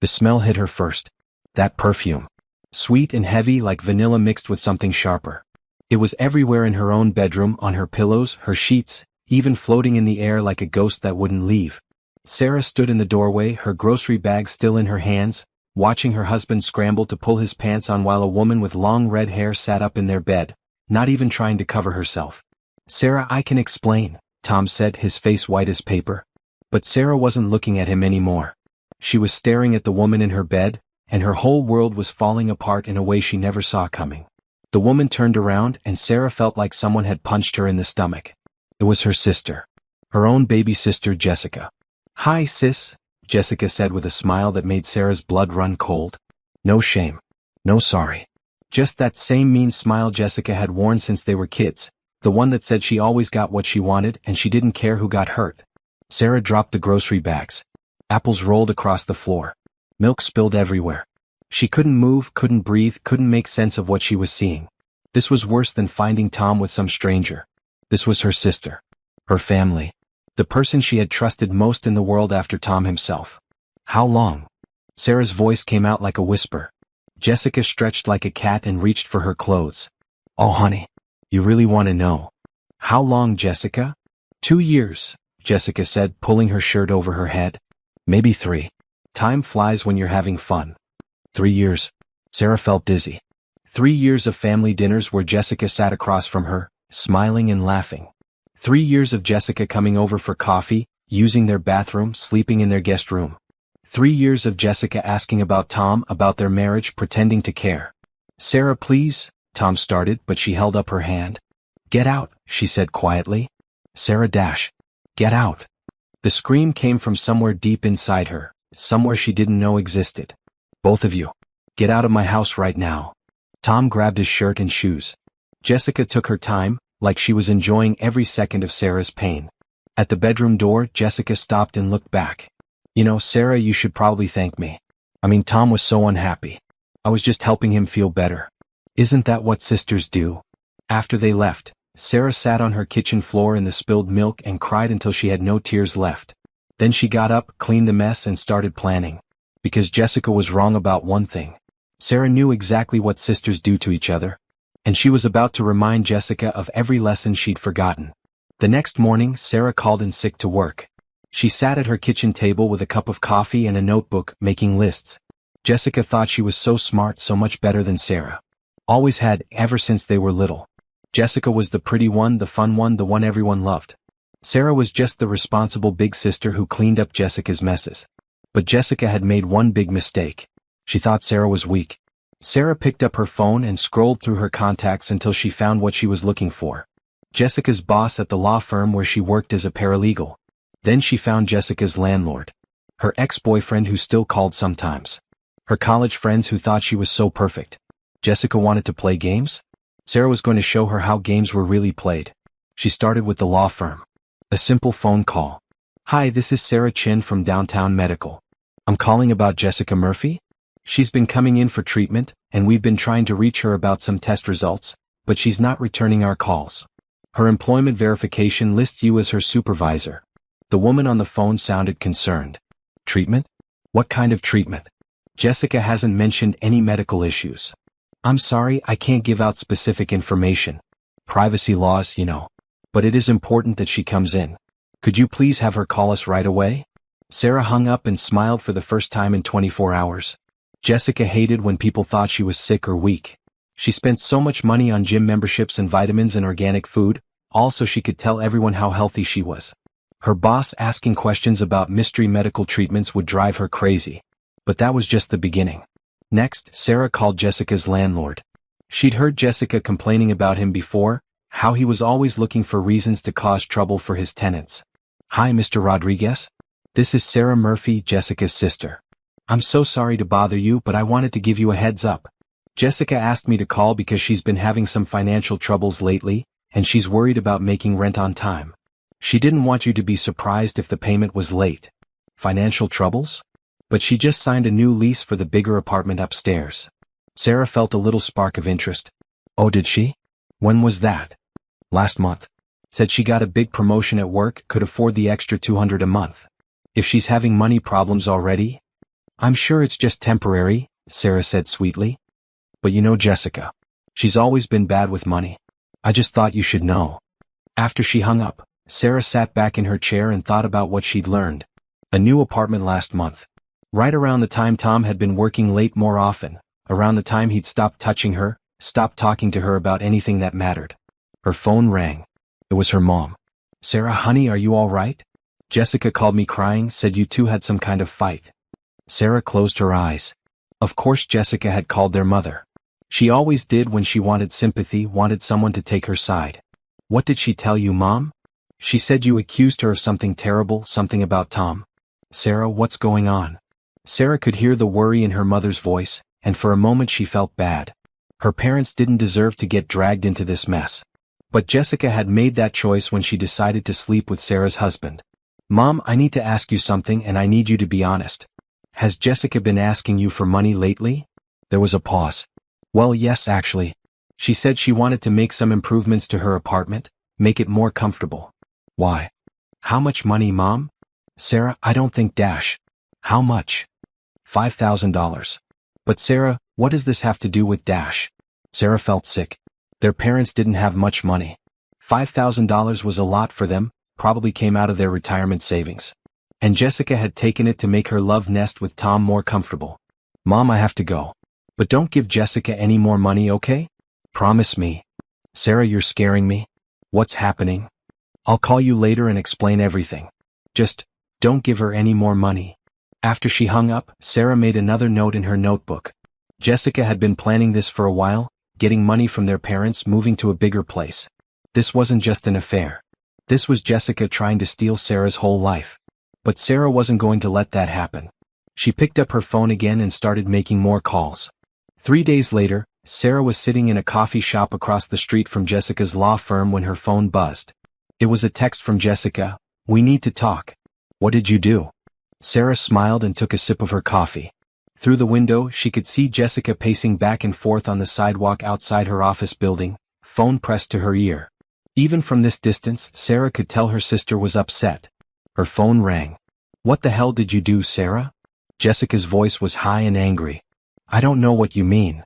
The smell hit her first. That perfume. Sweet and heavy like vanilla mixed with something sharper. It was everywhere in her own bedroom, on her pillows, her sheets, even floating in the air like a ghost that wouldn't leave. Sarah stood in the doorway, her grocery bag still in her hands, watching her husband scramble to pull his pants on while a woman with long red hair sat up in their bed, not even trying to cover herself. "Sarah, I can explain," Tom said, his face white as paper. But Sarah wasn't looking at him anymore. She was staring at the woman in her bed, and her whole world was falling apart in a way she never saw coming. The woman turned around and Sarah felt like someone had punched her in the stomach. It was her sister. Her own baby sister, Jessica. "Hi, sis," Jessica said with a smile that made Sarah's blood run cold. No shame. No sorry. Just that same mean smile Jessica had worn since they were kids, the one that said she always got what she wanted and she didn't care who got hurt. Sarah dropped the grocery bags. Apples rolled across the floor. Milk spilled everywhere. She couldn't move, couldn't breathe, couldn't make sense of what she was seeing. This was worse than finding Tom with some stranger. This was her sister. Her family. The person she had trusted most in the world after Tom himself. "How long?" Sarah's voice came out like a whisper. Jessica stretched like a cat and reached for her clothes. "Oh honey, you really want to know." "How long, Jessica?" 2 years, Jessica said, pulling her shirt over her head. "Maybe 3. Time flies when you're having fun." 3 years. Sarah felt dizzy. 3 years of family dinners where Jessica sat across from her, smiling and laughing. 3 years of Jessica coming over for coffee, using their bathroom, sleeping in their guest room. 3 years of Jessica asking about Tom, about their marriage, pretending to care. "Sarah, please," Tom started, but she held up her hand. "Get out," she said quietly. "Sarah dash. Get out." The scream came from somewhere deep inside her, somewhere she didn't know existed. "Both of you. Get out of my house right now." Tom grabbed his shirt and shoes. Jessica took her time, like she was enjoying every second of Sarah's pain. At the bedroom door, Jessica stopped and looked back. "You know, Sarah, you should probably thank me. I mean, Tom was so unhappy. I was just helping him feel better. Isn't that what sisters do?" After they left, Sarah sat on her kitchen floor in the spilled milk and cried until she had no tears left. Then she got up, cleaned the mess and started planning. Because Jessica was wrong about one thing. Sarah knew exactly what sisters do to each other. And she was about to remind Jessica of every lesson she'd forgotten. The next morning, Sarah called in sick to work. She sat at her kitchen table with a cup of coffee and a notebook, making lists. Jessica thought she was so smart, so much better than Sarah. Always had, ever since they were little. Jessica was the pretty one, the fun one, the one everyone loved. Sarah was just the responsible big sister who cleaned up Jessica's messes. But Jessica had made one big mistake. She thought Sarah was weak. Sarah picked up her phone and scrolled through her contacts until she found what she was looking for. Jessica's boss at the law firm where she worked as a paralegal. Then she found Jessica's landlord. Her ex-boyfriend who still called sometimes. Her college friends who thought she was so perfect. Jessica wanted to play games? Sarah was going to show her how games were really played. She started with the law firm. A simple phone call. "Hi, this is Sarah Chin from Downtown Medical. I'm calling about Jessica Murphy. She's been coming in for treatment, and we've been trying to reach her about some test results, but she's not returning our calls. Her employment verification lists you as her supervisor." The woman on the phone sounded concerned. "Treatment? What kind of treatment? Jessica hasn't mentioned any medical issues." "I'm sorry, I can't give out specific information. Privacy laws, you know. But it is important that she comes in. Could you please have her call us right away?" Sarah hung up and smiled for the first time in 24 hours. Jessica hated when people thought she was sick or weak. She spent so much money on gym memberships and vitamins and organic food, all so she could tell everyone how healthy she was. Her boss asking questions about mystery medical treatments would drive her crazy. But that was just the beginning. Next, Sarah called Jessica's landlord. She'd heard Jessica complaining about him before, how he was always looking for reasons to cause trouble for his tenants. "Hi, Mr. Rodriguez. This is Sarah Murphy, Jessica's sister. I'm so sorry to bother you, but I wanted to give you a heads up. Jessica asked me to call because she's been having some financial troubles lately, and she's worried about making rent on time. She didn't want you to be surprised if the payment was late." Financial troubles? But she just signed a new lease for the bigger apartment upstairs. Sarah felt a little spark of interest. "Oh, did she? When was that?" "Last month. Said she got a big promotion at work, could afford the extra $200 a month. If she's having money problems already?" I'm sure it's just temporary, Sarah said sweetly. But you know Jessica. She's always been bad with money. I just thought you should know. After she hung up, Sarah sat back in her chair and thought about what she'd learned. A new apartment last month. Right around the time Tom had been working late more often, around the time he'd stopped touching her, stopped talking to her about anything that mattered. Her phone rang. It was her mom. Sarah, honey, are you all right? Jessica called me crying, said you two had some kind of fight. Sarah closed her eyes. Of course Jessica had called their mother. She always did when she wanted sympathy, wanted someone to take her side. What did she tell you, Mom? She said you accused her of something terrible, something about Tom. Sarah, what's going on? Sarah could hear the worry in her mother's voice, and for a moment she felt bad. Her parents didn't deserve to get dragged into this mess. But Jessica had made that choice when she decided to sleep with Sarah's husband. Mom, I need to ask you something and I need you to be honest. Has Jessica been asking you for money lately? There was a pause. Well, yes, actually. She said she wanted to make some improvements to her apartment, make it more comfortable. Why? How much money, Mom? Sarah, I don't think dash. How much? $5,000. But Sarah, what does this have to do with dash? Sarah felt sick. Their parents didn't have much money. $5,000 was a lot for them, probably came out of their retirement savings. And Jessica had taken it to make her love nest with Tom more comfortable. Mom, I have to go. But don't give Jessica any more money, okay? Promise me. Sarah, you're scaring me. What's happening? I'll call you later and explain everything. Just, don't give her any more money. After she hung up, Sarah made another note in her notebook. Jessica had been planning this for a while, getting money from their parents, moving to a bigger place. This wasn't just an affair. This was Jessica trying to steal Sarah's whole life. But Sarah wasn't going to let that happen. She picked up her phone again and started making more calls. 3 days later, Sarah was sitting in a coffee shop across the street from Jessica's law firm when her phone buzzed. It was a text from Jessica. We need to talk. What did you do? Sarah smiled and took a sip of her coffee. Through the window, she could see Jessica pacing back and forth on the sidewalk outside her office building, phone pressed to her ear. Even from this distance, Sarah could tell her sister was upset. Her phone rang. What the hell did you do, Sarah? Jessica's voice was high and angry. I don't know what you mean.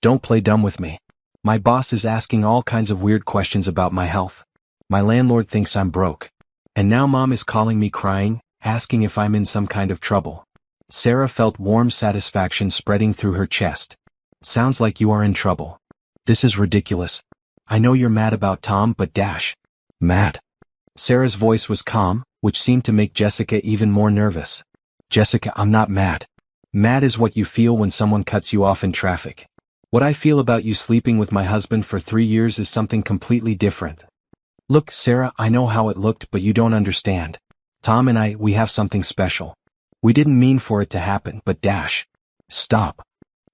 Don't play dumb with me. My boss is asking all kinds of weird questions about my health. My landlord thinks I'm broke. And now Mom is calling me crying, asking if I'm in some kind of trouble. Sarah felt warm satisfaction spreading through her chest. Sounds like you are in trouble. This is ridiculous. I know you're mad about Tom, but dash. Mad? Sarah's voice was calm, which seemed to make Jessica even more nervous. Jessica, I'm not mad. Mad is what you feel when someone cuts you off in traffic. What I feel about you sleeping with my husband for 3 years is something completely different. Look, Sarah, I know how it looked, but you don't understand. Tom and we have something special. We didn't mean for it to happen, but dash. Stop.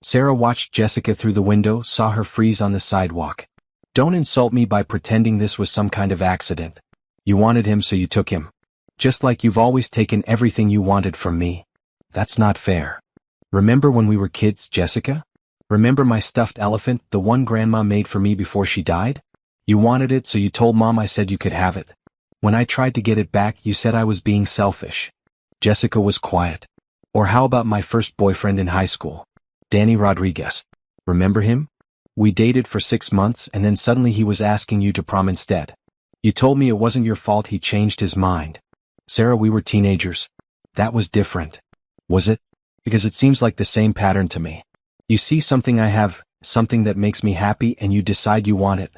Sarah watched Jessica through the window, saw her freeze on the sidewalk. Don't insult me by pretending this was some kind of accident. You wanted him, so you took him. Just like you've always taken everything you wanted from me. That's not fair. Remember when we were kids, Jessica? Remember my stuffed elephant, the one Grandma made for me before she died? You wanted it, so you told Mom I said you could have it. When I tried to get it back, you said I was being selfish. Jessica was quiet. Or how about my first boyfriend in high school? Danny Rodriguez. Remember him? We dated for 6 months and then suddenly he was asking you to prom instead. You told me it wasn't your fault he changed his mind. Sarah, we were teenagers. That was different. Was it? Because it seems like the same pattern to me. You see something I have, something that makes me happy, and you decide you want it.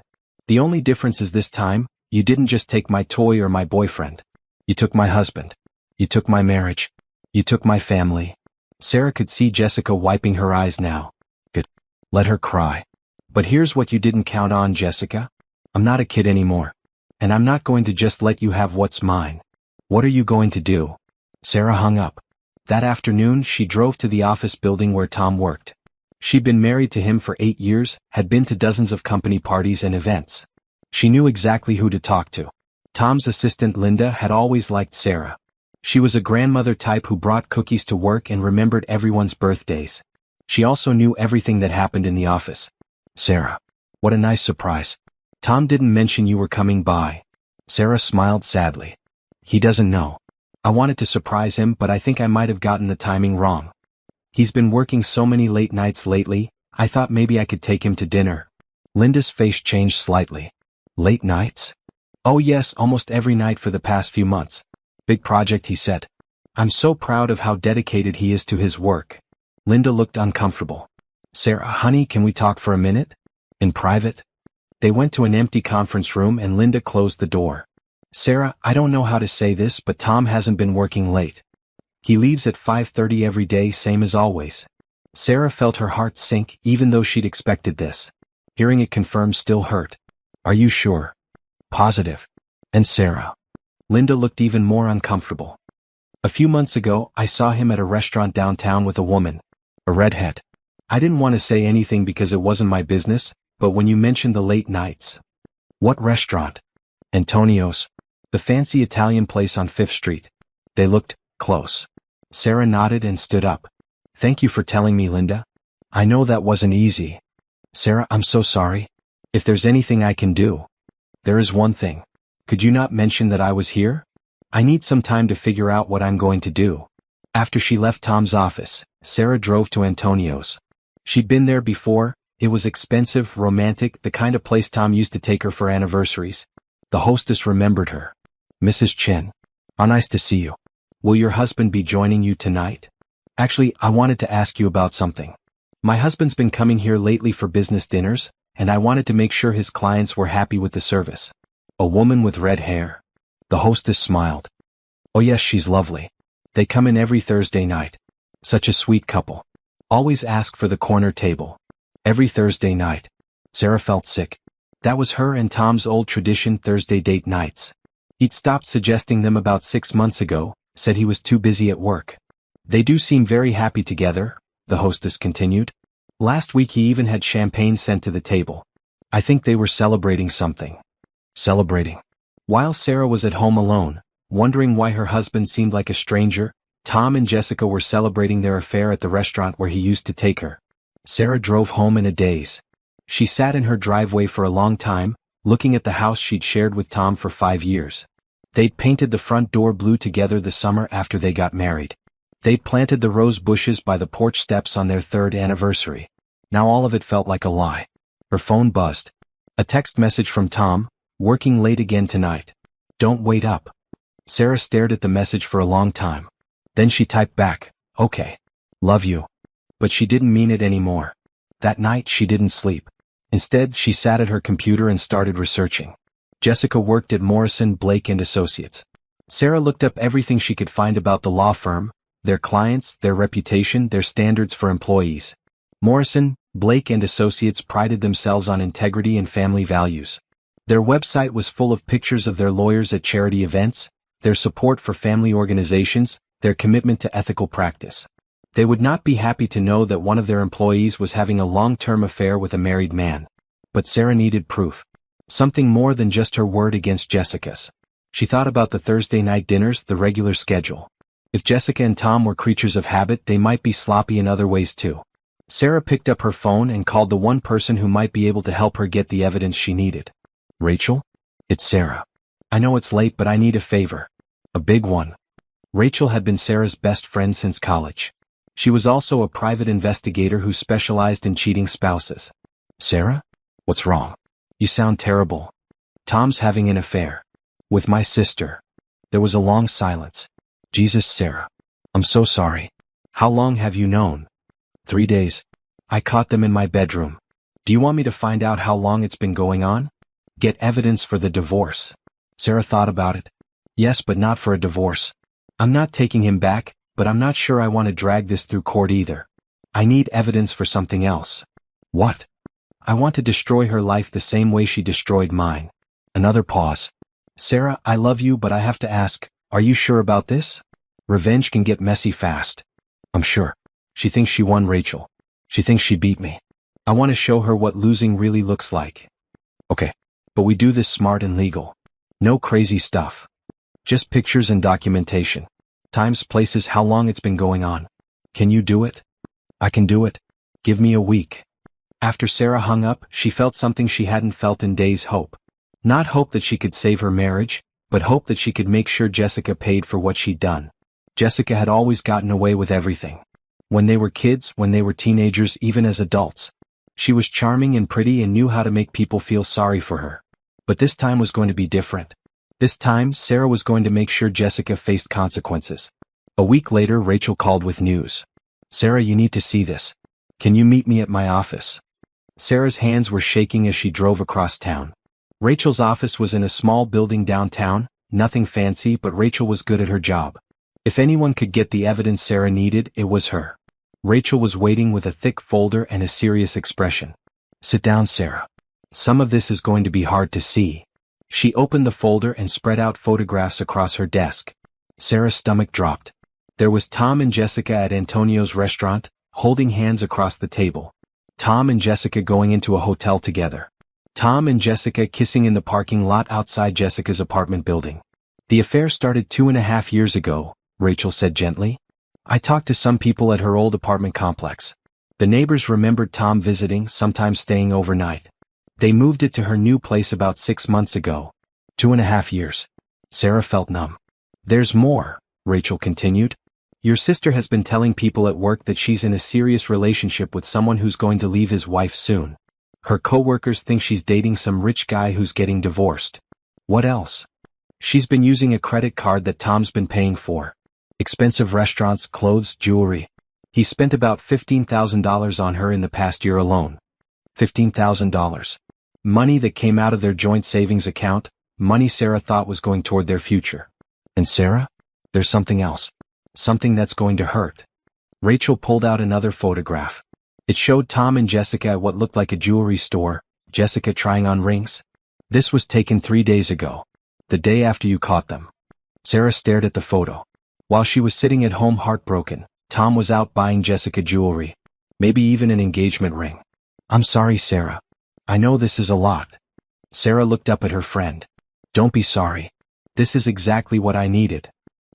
The only difference is this time, you didn't just take my toy or my boyfriend. You took my husband. You took my marriage. You took my family. Sarah could see Jessica wiping her eyes now. Good. Let her cry. But here's what you didn't count on, Jessica. I'm not a kid anymore. And I'm not going to just let you have what's mine. What are you going to do? Sarah hung up. That afternoon, she drove to the office building where Tom worked. She'd been married to him for 8 years, had been to dozens of company parties and events. She knew exactly who to talk to. Tom's assistant Linda had always liked Sarah. She was a grandmother type who brought cookies to work and remembered everyone's birthdays. She also knew everything that happened in the office. Sarah. What a nice surprise. Tom didn't mention you were coming by. Sarah smiled sadly. He doesn't know. I wanted to surprise him, but I think I might have gotten the timing wrong. He's been working so many late nights lately, I thought maybe I could take him to dinner. Linda's face changed slightly. Late nights? Oh yes, almost every night for the past few months. Big project, he said. I'm so proud of how dedicated he is to his work. Linda looked uncomfortable. Sarah, honey, can we talk for a minute? In private? They went to an empty conference room and Linda closed the door. Sarah, I don't know how to say this, but Tom hasn't been working late. He leaves at 5:30 every day, same as always. Sarah felt her heart sink, even though she'd expected this. Hearing it confirmed still hurt. Are you sure? Positive. And Sarah? Linda looked even more uncomfortable. A few months ago, I saw him at a restaurant downtown with a woman. A redhead. I didn't want to say anything because it wasn't my business, but when you mentioned the late nights. What restaurant? Antonio's. The fancy Italian place on 5th Street. They looked close. Sarah nodded and stood up. Thank you for telling me, Linda. I know that wasn't easy. Sarah, I'm so sorry. If there's anything I can do. There is one thing. Could you not mention that I was here? I need some time to figure out what I'm going to do. After she left Tom's office, Sarah drove to Antonio's. She'd been there before. It was expensive, romantic, the kind of place Tom used to take her for anniversaries. The hostess remembered her. Mrs. Chen. How nice to see you. Will your husband be joining you tonight? Actually, I wanted to ask you about something. My husband's been coming here lately for business dinners, and I wanted to make sure his clients were happy with the service. A woman with red hair. The hostess smiled. Oh yes, she's lovely. They come in every Thursday night. Such a sweet couple. Always ask for the corner table. Every Thursday night. Sarah felt sick. That was her and Tom's old tradition, Thursday date nights. He'd stopped suggesting them about 6 months ago, said he was too busy at work. They do seem very happy together, the hostess continued. Last week he even had champagne sent to the table. I think they were celebrating something. Celebrating. While Sarah was at home alone, wondering why her husband seemed like a stranger, Tom and Jessica were celebrating their affair at the restaurant where he used to take her. Sarah drove home in a daze. She sat in her driveway for a long time, looking at the house she'd shared with Tom for 5 years. They'd painted the front door blue together the summer after they got married. They'd planted the rose bushes by the porch steps on their 3rd anniversary. Now all of it felt like a lie. Her phone buzzed. A text message from Tom, working late again tonight. Don't wait up. Sarah stared at the message for a long time. Then she typed back, okay. Love you. But she didn't mean it anymore. That night she didn't sleep. Instead, she sat at her computer and started researching. Jessica worked at Morrison, Blake and Associates. Sarah looked up everything she could find about the law firm, their clients, their reputation, their standards for employees. Morrison, Blake and Associates prided themselves on integrity and family values. Their website was full of pictures of their lawyers at charity events, their support for family organizations, their commitment to ethical practice. They would not be happy to know that one of their employees was having a long-term affair with a married man. But Sarah needed proof. Something more than just her word against Jessica's. She thought about the Thursday night dinners, the regular schedule. If Jessica and Tom were creatures of habit, they might be sloppy in other ways too. Sarah picked up her phone and called the one person who might be able to help her get the evidence she needed. Rachel? It's Sarah. I know it's late, but I need a favor. A big one. Rachel had been Sarah's best friend since college. She was also a private investigator who specialized in cheating spouses. Sarah? What's wrong? You sound terrible. Tom's having an affair. With my sister. There was a long silence. Jesus, Sarah. I'm so sorry. How long have you known? 3 days. I caught them in my bedroom. Do you want me to find out how long it's been going on? Get evidence for the divorce. Sarah thought about it. Yes, but not for a divorce. I'm not taking him back, but I'm not sure I want to drag this through court either. I need evidence for something else. What? I want to destroy her life the same way she destroyed mine. Another pause. Sarah, I love you, but I have to ask, are you sure about this? Revenge can get messy fast. I'm sure. She thinks she won, Rachel. She thinks she beat me. I want to show her what losing really looks like. Okay. But we do this smart and legal. No crazy stuff. Just pictures and documentation. Times, places, how long it's been going on. Can you do it? I can do it. Give me a week. After Sarah hung up, she felt something she hadn't felt in days. Hope. Not hope that she could save her marriage, but hope that she could make sure Jessica paid for what she'd done. Jessica had always gotten away with everything. When they were kids, when they were teenagers, even as adults. She was charming and pretty and knew how to make people feel sorry for her. But this time was going to be different. This time, Sarah was going to make sure Jessica faced consequences. A week later, Rachel called with news. "Sarah, you need to see this. Can you meet me at my office?" Sarah's hands were shaking as she drove across town. Rachel's office was in a small building downtown, nothing fancy, but Rachel was good at her job. If anyone could get the evidence Sarah needed, it was her. Rachel was waiting with a thick folder and a serious expression. "Sit down, Sarah. Some of this is going to be hard to see." She opened the folder and spread out photographs across her desk. Sarah's stomach dropped. There was Tom and Jessica at Antonio's restaurant, holding hands across the table. Tom and Jessica going into a hotel together. Tom and Jessica kissing in the parking lot outside Jessica's apartment building. "The affair started 2.5 years ago," Rachel said gently. "I talked to some people at her old apartment complex. The neighbors remembered Tom visiting, sometimes staying overnight. They moved it to her new place about 6 months ago. 2.5 years. Sarah felt numb. "There's more," Rachel continued. "Your sister has been telling people at work that she's in a serious relationship with someone who's going to leave his wife soon. Her coworkers think she's dating some rich guy who's getting divorced. What else? She's been using a credit card that Tom's been paying for. Expensive restaurants, clothes, jewelry. He spent about $15,000 on her in the past year alone. $15,000. Money that came out of their joint savings account, money Sarah thought was going toward their future. And Sarah? There's something else. Something that's going to hurt." Rachel pulled out another photograph. It showed Tom and Jessica at what looked like a jewelry store, Jessica trying on rings. "This was taken 3 days ago. The day after you caught them." Sarah stared at the photo. While she was sitting at home heartbroken, Tom was out buying Jessica jewelry. Maybe even an engagement ring. "I'm sorry, Sarah. I know this is a lot." Sarah looked up at her friend. "Don't be sorry. This is exactly what I needed.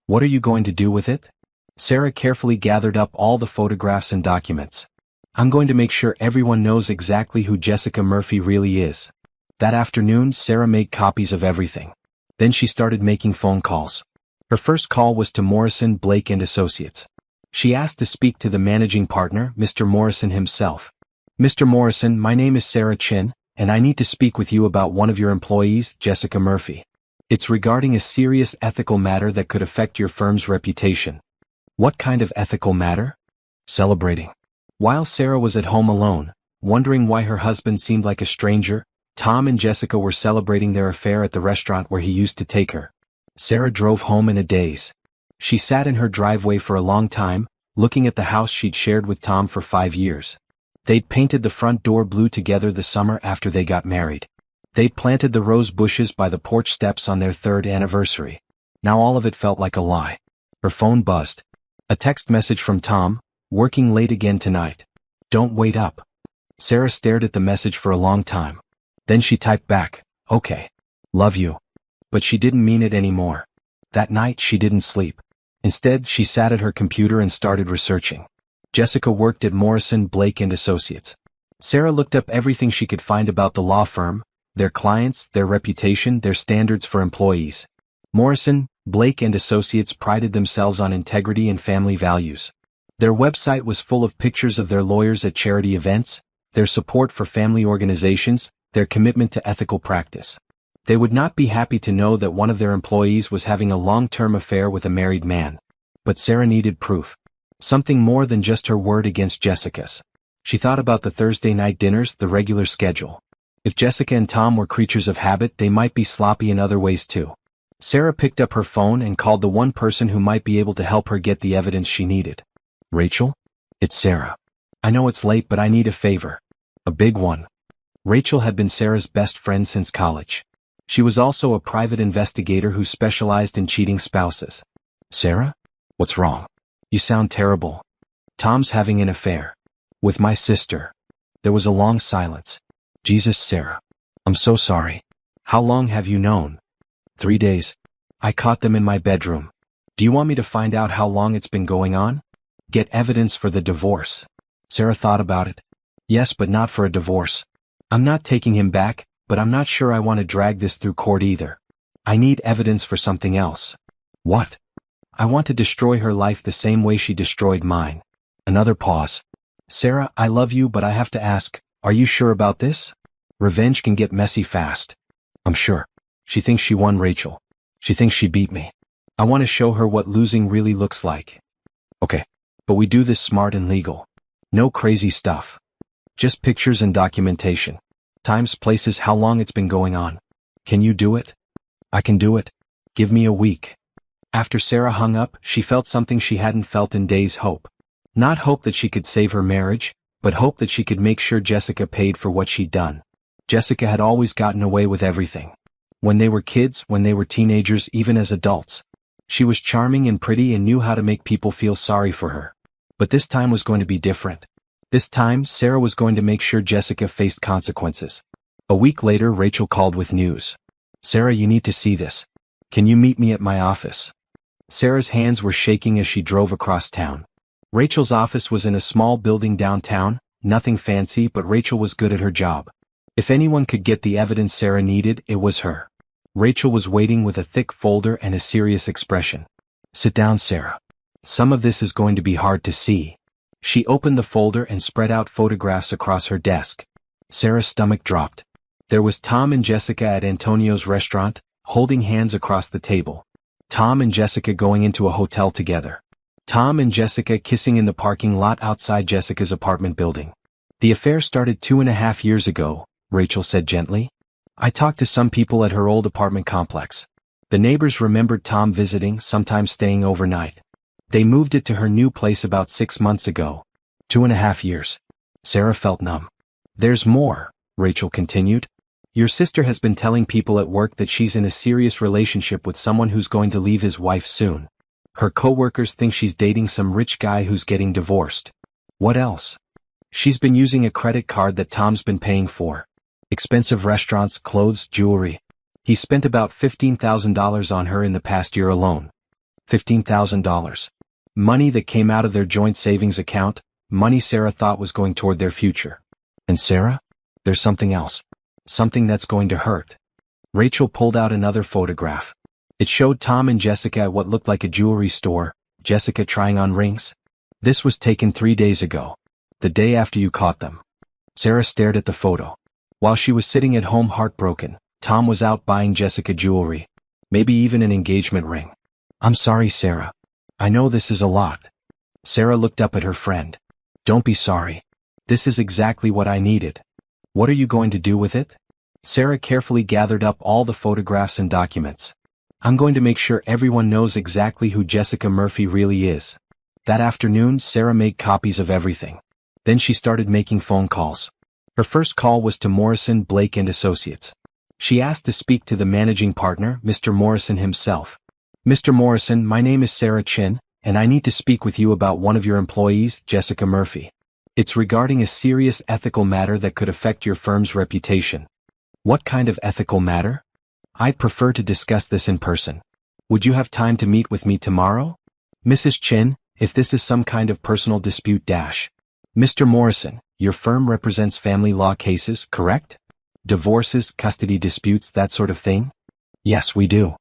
What are you going to do with it?" Sarah carefully gathered up all the photographs and documents. "I'm going to make sure everyone knows exactly who Jessica Murphy really is." That afternoon, Sarah made copies of everything. Then she started making phone calls. Her first call was to Morrison, Blake and Associates. She asked to speak to the managing partner, Mr. Morrison himself. "Mr. Morrison, my name is Sarah Chin, and I need to speak with you about one of your employees, Jessica Murphy. It's regarding a serious ethical matter that could affect your firm's reputation." "What kind of ethical matter?" "Celebrating." While Sarah was at home alone, wondering why her husband seemed like a stranger, Tom and Jessica were celebrating their affair at the restaurant where he used to take her. Sarah drove home in a daze. She sat in her driveway for a long time, looking at the house she'd shared with Tom for 5 years. They'd painted the front door blue together the summer after they got married. They'd planted the rose bushes by the porch steps on their 3rd anniversary. Now all of it felt like a lie. Her phone buzzed. A text message from Tom, "Working late again tonight. Don't wait up." Sarah stared at the message for a long time. Then she typed back, "Okay. Love you." But she didn't mean it anymore. That night she didn't sleep. Instead, she sat at her computer and started researching. Jessica worked at Morrison, Blake and Associates. Sarah looked up everything she could find about the law firm, their clients, their reputation, their standards for employees. Morrison, Blake and Associates prided themselves on integrity and family values. Their website was full of pictures of their lawyers at charity events, their support for family organizations, their commitment to ethical practice. They would not be happy to know that one of their employees was having a long-term affair with a married man. But Sarah needed proof. Something more than just her word against Jessica's. She thought about the Thursday night dinners, the regular schedule. If Jessica and Tom were creatures of habit, they might be sloppy in other ways too. Sarah picked up her phone and called the one person who might be able to help her get the evidence she needed. "Rachel? It's Sarah. I know it's late, but I need a favor. A big one." Rachel had been Sarah's best friend since college. She was also a private investigator who specialized in cheating spouses. "Sarah? What's wrong? You sound terrible." "Tom's having an affair. With my sister." There was a long silence. "Jesus, Sarah. I'm so sorry. How long have you known?" 3 days. I caught them in my bedroom. Do you want me to find out how long it's been going on? Get evidence for the divorce." Sarah thought about it. "Yes, but not for a divorce. I'm not taking him back, but I'm not sure I want to drag this through court either. I need evidence for something else." "What?" "I want to destroy her life the same way she destroyed mine." Another pause. Sarah, I love you, but I have to ask, are you sure about this? Revenge can get messy fast. I'm sure. She thinks she won, Rachel. She thinks she beat me. I want to show her what losing really looks like. Okay. But we do this smart and legal. No crazy stuff. Just pictures and documentation. Times, places, how long it's been going on. Can you do it? I can do it. Give me a week. After Sarah hung up, she felt something she hadn't felt in days: hope. Not hope that she could save her marriage, but hope that she could make sure Jessica paid for what she'd done. Jessica had always gotten away with everything. When they were kids, when they were teenagers, even as adults. She was charming and pretty and knew how to make people feel sorry for her. But this time was going to be different. This time, Sarah was going to make sure Jessica faced consequences. A week later, Rachel called with news. Sarah, you need to see this. Can you meet me at my office? Sarah's hands were shaking as she drove across town. Rachel's office was in a small building downtown, nothing fancy, but Rachel was good at her job. If anyone could get the evidence Sarah needed, it was her. Rachel was waiting with a thick folder and a serious expression. Sit down, Sarah. Some of this is going to be hard to see. She opened the folder and spread out photographs across her desk. Sarah's stomach dropped. There was Tom and Jessica at Antonio's restaurant, holding hands across the table. Tom and Jessica going into a hotel together. Tom and Jessica kissing in the parking lot outside Jessica's apartment building. The affair started 2.5 years ago, Rachel said gently. I talked to some people at her old apartment complex. The neighbors remembered Tom visiting, sometimes staying overnight. They moved it to her new place about 6 months ago. 2.5 years. Sarah felt numb. There's more, Rachel continued. Your sister has been telling people at work that she's in a serious relationship with someone who's going to leave his wife soon. Her coworkers think she's dating some rich guy who's getting divorced. What else? She's been using a credit card that Tom's been paying for. Expensive restaurants, clothes, jewelry. He spent about $15,000 on her in the past year alone. $15,000. Money that came out of their joint savings account, money Sarah thought was going toward their future. And Sarah? There's something else. Something that's going to hurt. Rachel pulled out another photograph. It showed Tom and Jessica at what looked like a jewelry store, Jessica trying on rings. This was taken 3 days ago. The day after you caught them. Sarah stared at the photo. While she was sitting at home heartbroken, Tom was out buying Jessica jewelry. Maybe even an engagement ring. I'm sorry, Sarah. I know this is a lot. Sarah looked up at her friend. Don't be sorry. This is exactly what I needed. What are you going to do with it? Sarah carefully gathered up all the photographs and documents. I'm going to make sure everyone knows exactly who Jessica Murphy really is. That afternoon, Sarah made copies of everything. Then she started making phone calls. Her first call was to Morrison, Blake and Associates. She asked to speak to the managing partner, Mr. Morrison himself. Mr. Morrison, my name is Sarah Chin, and I need to speak with you about one of your employees, Jessica Murphy. It's regarding a serious ethical matter that could affect your firm's reputation. What kind of ethical matter? I'd prefer to discuss this in person. Would you have time to meet with me tomorrow? Mrs. Chin, if this is some kind of personal dispute Mr. Morrison, your firm represents family law cases, correct? Divorces, custody disputes, that sort of thing? Yes, we do.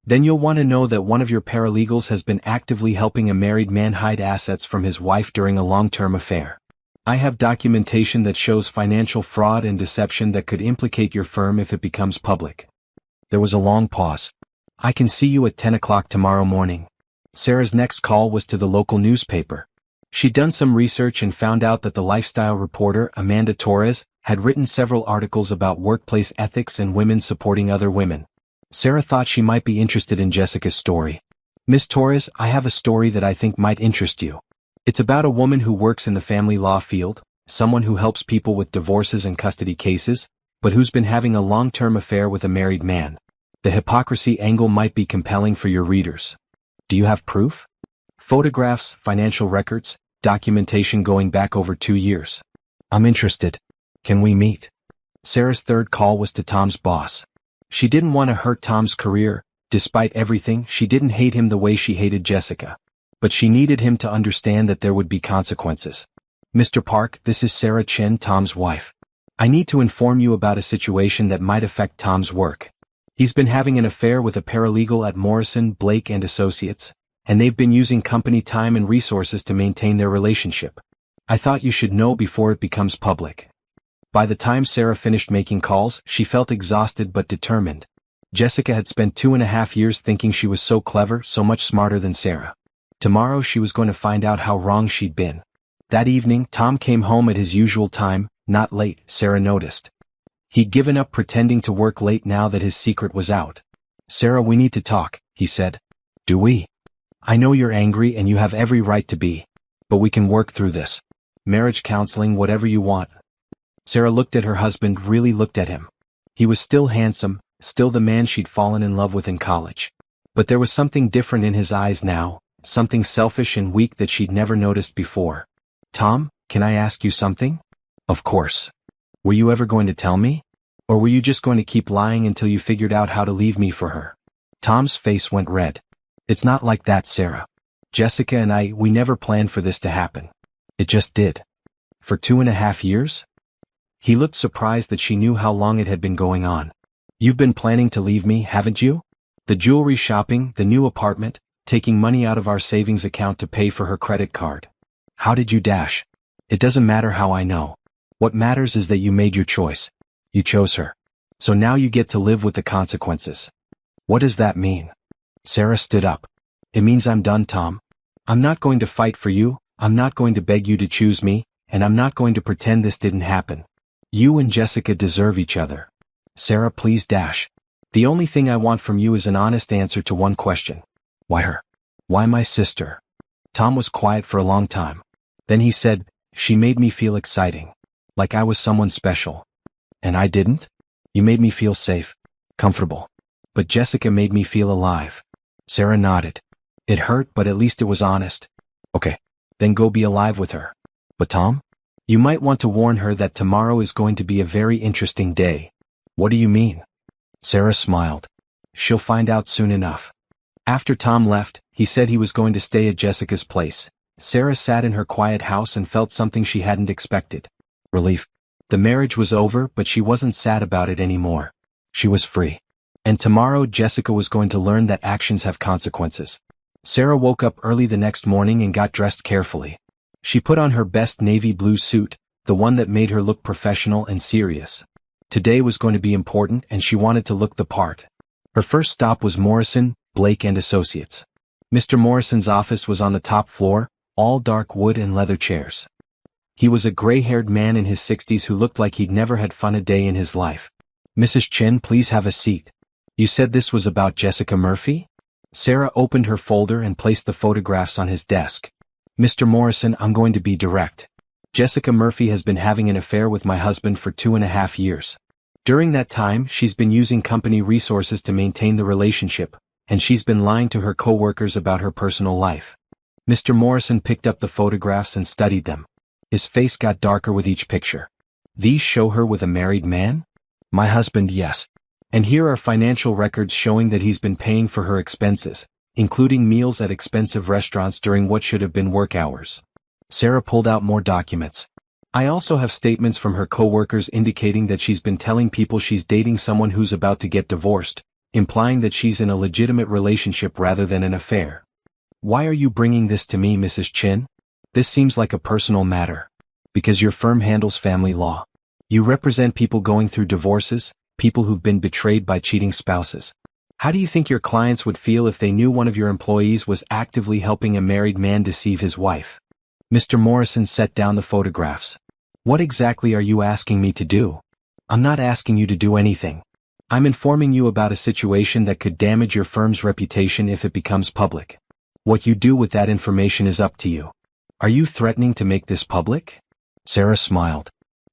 Then you'll want to know that one of your paralegals has been actively helping a married man hide assets from his wife during a long-term affair. I have documentation that shows financial fraud and deception that could implicate your firm if it becomes public. There was a long pause. I can see you at 10 o'clock tomorrow morning. Sarah's next call was to the local newspaper. She'd done some research and found out that the lifestyle reporter, Amanda Torres, had written several articles about workplace ethics and women supporting other women. Sarah thought she might be interested in Jessica's story. Miss Torres, I have a story that I think might interest you. It's about a woman who works in the family law field, someone who helps people with divorces and custody cases, but who's been having a long-term affair with a married man. The hypocrisy angle might be compelling for your readers. Do you have proof? Photographs, financial records, documentation going back over 2 years. I'm interested. Can we meet? Sarah's third call was to Tom's boss. She didn't want to hurt Tom's career. Despite everything, she didn't hate him the way she hated Jessica. But she needed him to understand that there would be consequences. Mr. Park, this is Sarah Chen, Tom's wife. I need to inform you about a situation that might affect Tom's work. He's been having an affair with a paralegal at Morrison, Blake and Associates. and they've been using company time and resources to maintain their relationship. I thought you should know before it becomes public. By the time Sarah finished making calls, she felt exhausted but determined. Jessica had spent 2.5 years thinking she was so clever, so much smarter than Sarah. Tomorrow she was going to find out how wrong she'd been. That evening, Tom came home at his usual time, not late, Sarah noticed. He'd given up pretending to work late now that his secret was out. "Sarah, we need to talk," he said. "Do we?" "I know you're angry and you have every right to be. But we can work through this. Marriage counseling, whatever you want." Sarah looked at her husband, really looked at him. He was still handsome, still the man she'd fallen in love with in college. But there was something different in his eyes now, something selfish and weak that she'd never noticed before. "Tom, can I ask you something?" "Of course." "Were you ever going to tell me? Or were you just going to keep lying until you figured out how to leave me for her?" Tom's face went red. "It's not like that, Sarah. Jessica and we never planned for this to happen. It just did." "For 2.5 years?" He looked surprised that she knew how long it had been going on. "You've been planning to leave me, haven't you? The jewelry shopping, the new apartment, taking money out of our savings account to pay for her credit card. How did you dash? It doesn't matter how I know. What matters is that you made your choice. You chose her. So now you get to live with the consequences." "What does that mean?" Sarah stood up. "It means I'm done, Tom. I'm not going to fight for you, I'm not going to beg you to choose me, and I'm not going to pretend this didn't happen. You and Jessica deserve each other. Sarah, please dash. The only thing I want from you is an honest answer to one question. Why her? Why my sister?" Tom was quiet for a long time. Then he said, "She made me feel exciting. Like I was someone special. And I didn't? You made me feel safe, comfortable. But Jessica made me feel alive." Sarah nodded. "It hurt, but at least it was honest." "Okay. Then go be alive with her. But Tom? You might want to warn her that tomorrow is going to be a very interesting day." "What do you mean?" Sarah smiled. "She'll find out soon enough." After Tom left, he said he was going to stay at Jessica's place. Sarah sat in her quiet house and felt something she hadn't expected. Relief. The marriage was over, but she wasn't sad about it anymore. She was free. And tomorrow Jessica was going to learn that actions have consequences. Sarah woke up early the next morning and got dressed carefully. She put on her best navy blue suit, the one that made her look professional and serious. Today was going to be important and she wanted to look the part. Her first stop was Morrison, Blake and Associates. Mr. Morrison's office was on the top floor, all dark wood and leather chairs. He was a gray-haired man in his 60s who looked like he'd never had fun a day in his life. "Mrs. Chin, please have a seat. You said this was about Jessica Murphy?" Sarah opened her folder and placed the photographs on his desk. "Mr. Morrison, I'm going to be direct. Jessica Murphy has been having an affair with my husband for 2.5 years. During that time, she's been using company resources to maintain the relationship, and she's been lying to her co-workers about her personal life." Mr. Morrison picked up the photographs and studied them. His face got darker with each picture. "These show her with a married man?" "My husband, yes. And here are financial records showing that he's been paying for her expenses, including meals at expensive restaurants during what should have been work hours." Sarah pulled out more documents. "I also have statements from her co-workers indicating that she's been telling people she's dating someone who's about to get divorced, implying that she's in a legitimate relationship rather than an affair. Why are you bringing this to me, Mrs. Chin? This seems like a personal matter. Because your firm handles family law. You represent people going through divorces, people who've been betrayed by cheating spouses. How do you think your clients would feel if they knew one of your employees was actively helping a married man deceive his wife?" Mr. Morrison set down the photographs. "What exactly are you asking me to do?" "I'm not asking you to do anything. I'm informing you about a situation that could damage your firm's reputation if it becomes public. What you do with that information is up to you. Are you threatening to make this public?" Sarah smiled.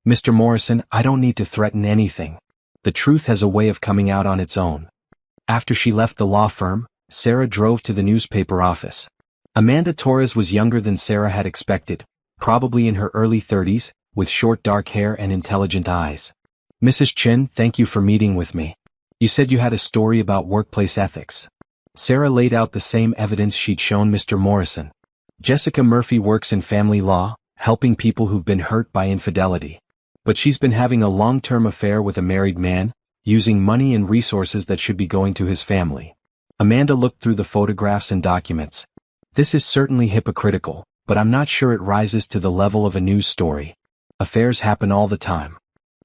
"Mr. Morrison, I don't need to threaten anything. The truth has a way of coming out on its own." After she left the law firm, Sarah drove to the newspaper office. Amanda Torres was younger than Sarah had expected, probably in her early 30s, with short dark hair and intelligent eyes. "Mrs. Chin, thank you for meeting with me. You said you had a story about workplace ethics." Sarah laid out the same evidence she'd shown Mr. Morrison. "Jessica Murphy works in family law, helping people who've been hurt by infidelity. But she's been having a long-term affair with a married man, using money and resources that should be going to his family." Amanda looked through the photographs and documents. This is certainly hypocritical, but I'm not sure it rises to the level of a news story. Affairs happen all the time.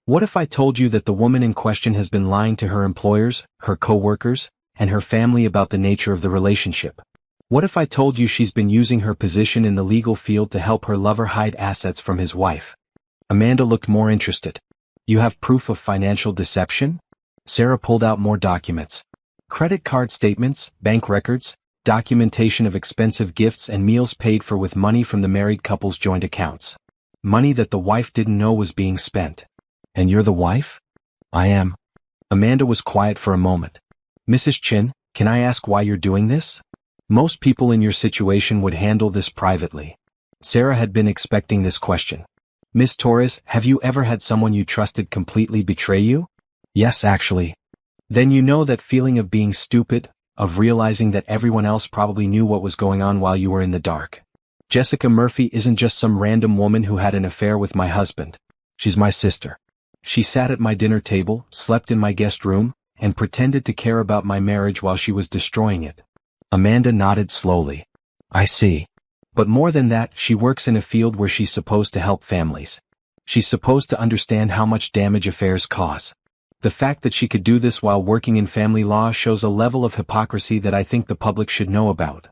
What if I told you that the woman in question has been lying to her employers, her co-workers, and her family about the nature of the relationship? What if I told you she's been using her position in the legal field to help her lover hide assets from his wife? Amanda looked more interested. You have proof of financial deception? Sarah pulled out more documents. Credit card statements, bank records, documentation of expensive gifts and meals paid for with money from the married couple's joint accounts. Money that the wife didn't know was being spent. And you're the wife? I am. Amanda was quiet for a moment. Mrs. Chin, can I ask why you're doing this? Most people in your situation would handle this privately. Sarah had been expecting this question. Miss Torres, have you ever had someone you trusted completely betray you? Yes, actually. Then you know that feeling of being stupid, of realizing that everyone else probably knew what was going on while you were in the dark. Jessica Murphy isn't just some random woman who had an affair with my husband. She's my sister. She sat at my dinner table, slept in my guest room, and pretended to care about my marriage while she was destroying it. Amanda nodded slowly. I see. But more than that, she works in a field where she's supposed to help families. She's supposed to understand how much damage affairs cause. The fact that she could do this while working in family law shows a level of hypocrisy that I think the public should know about.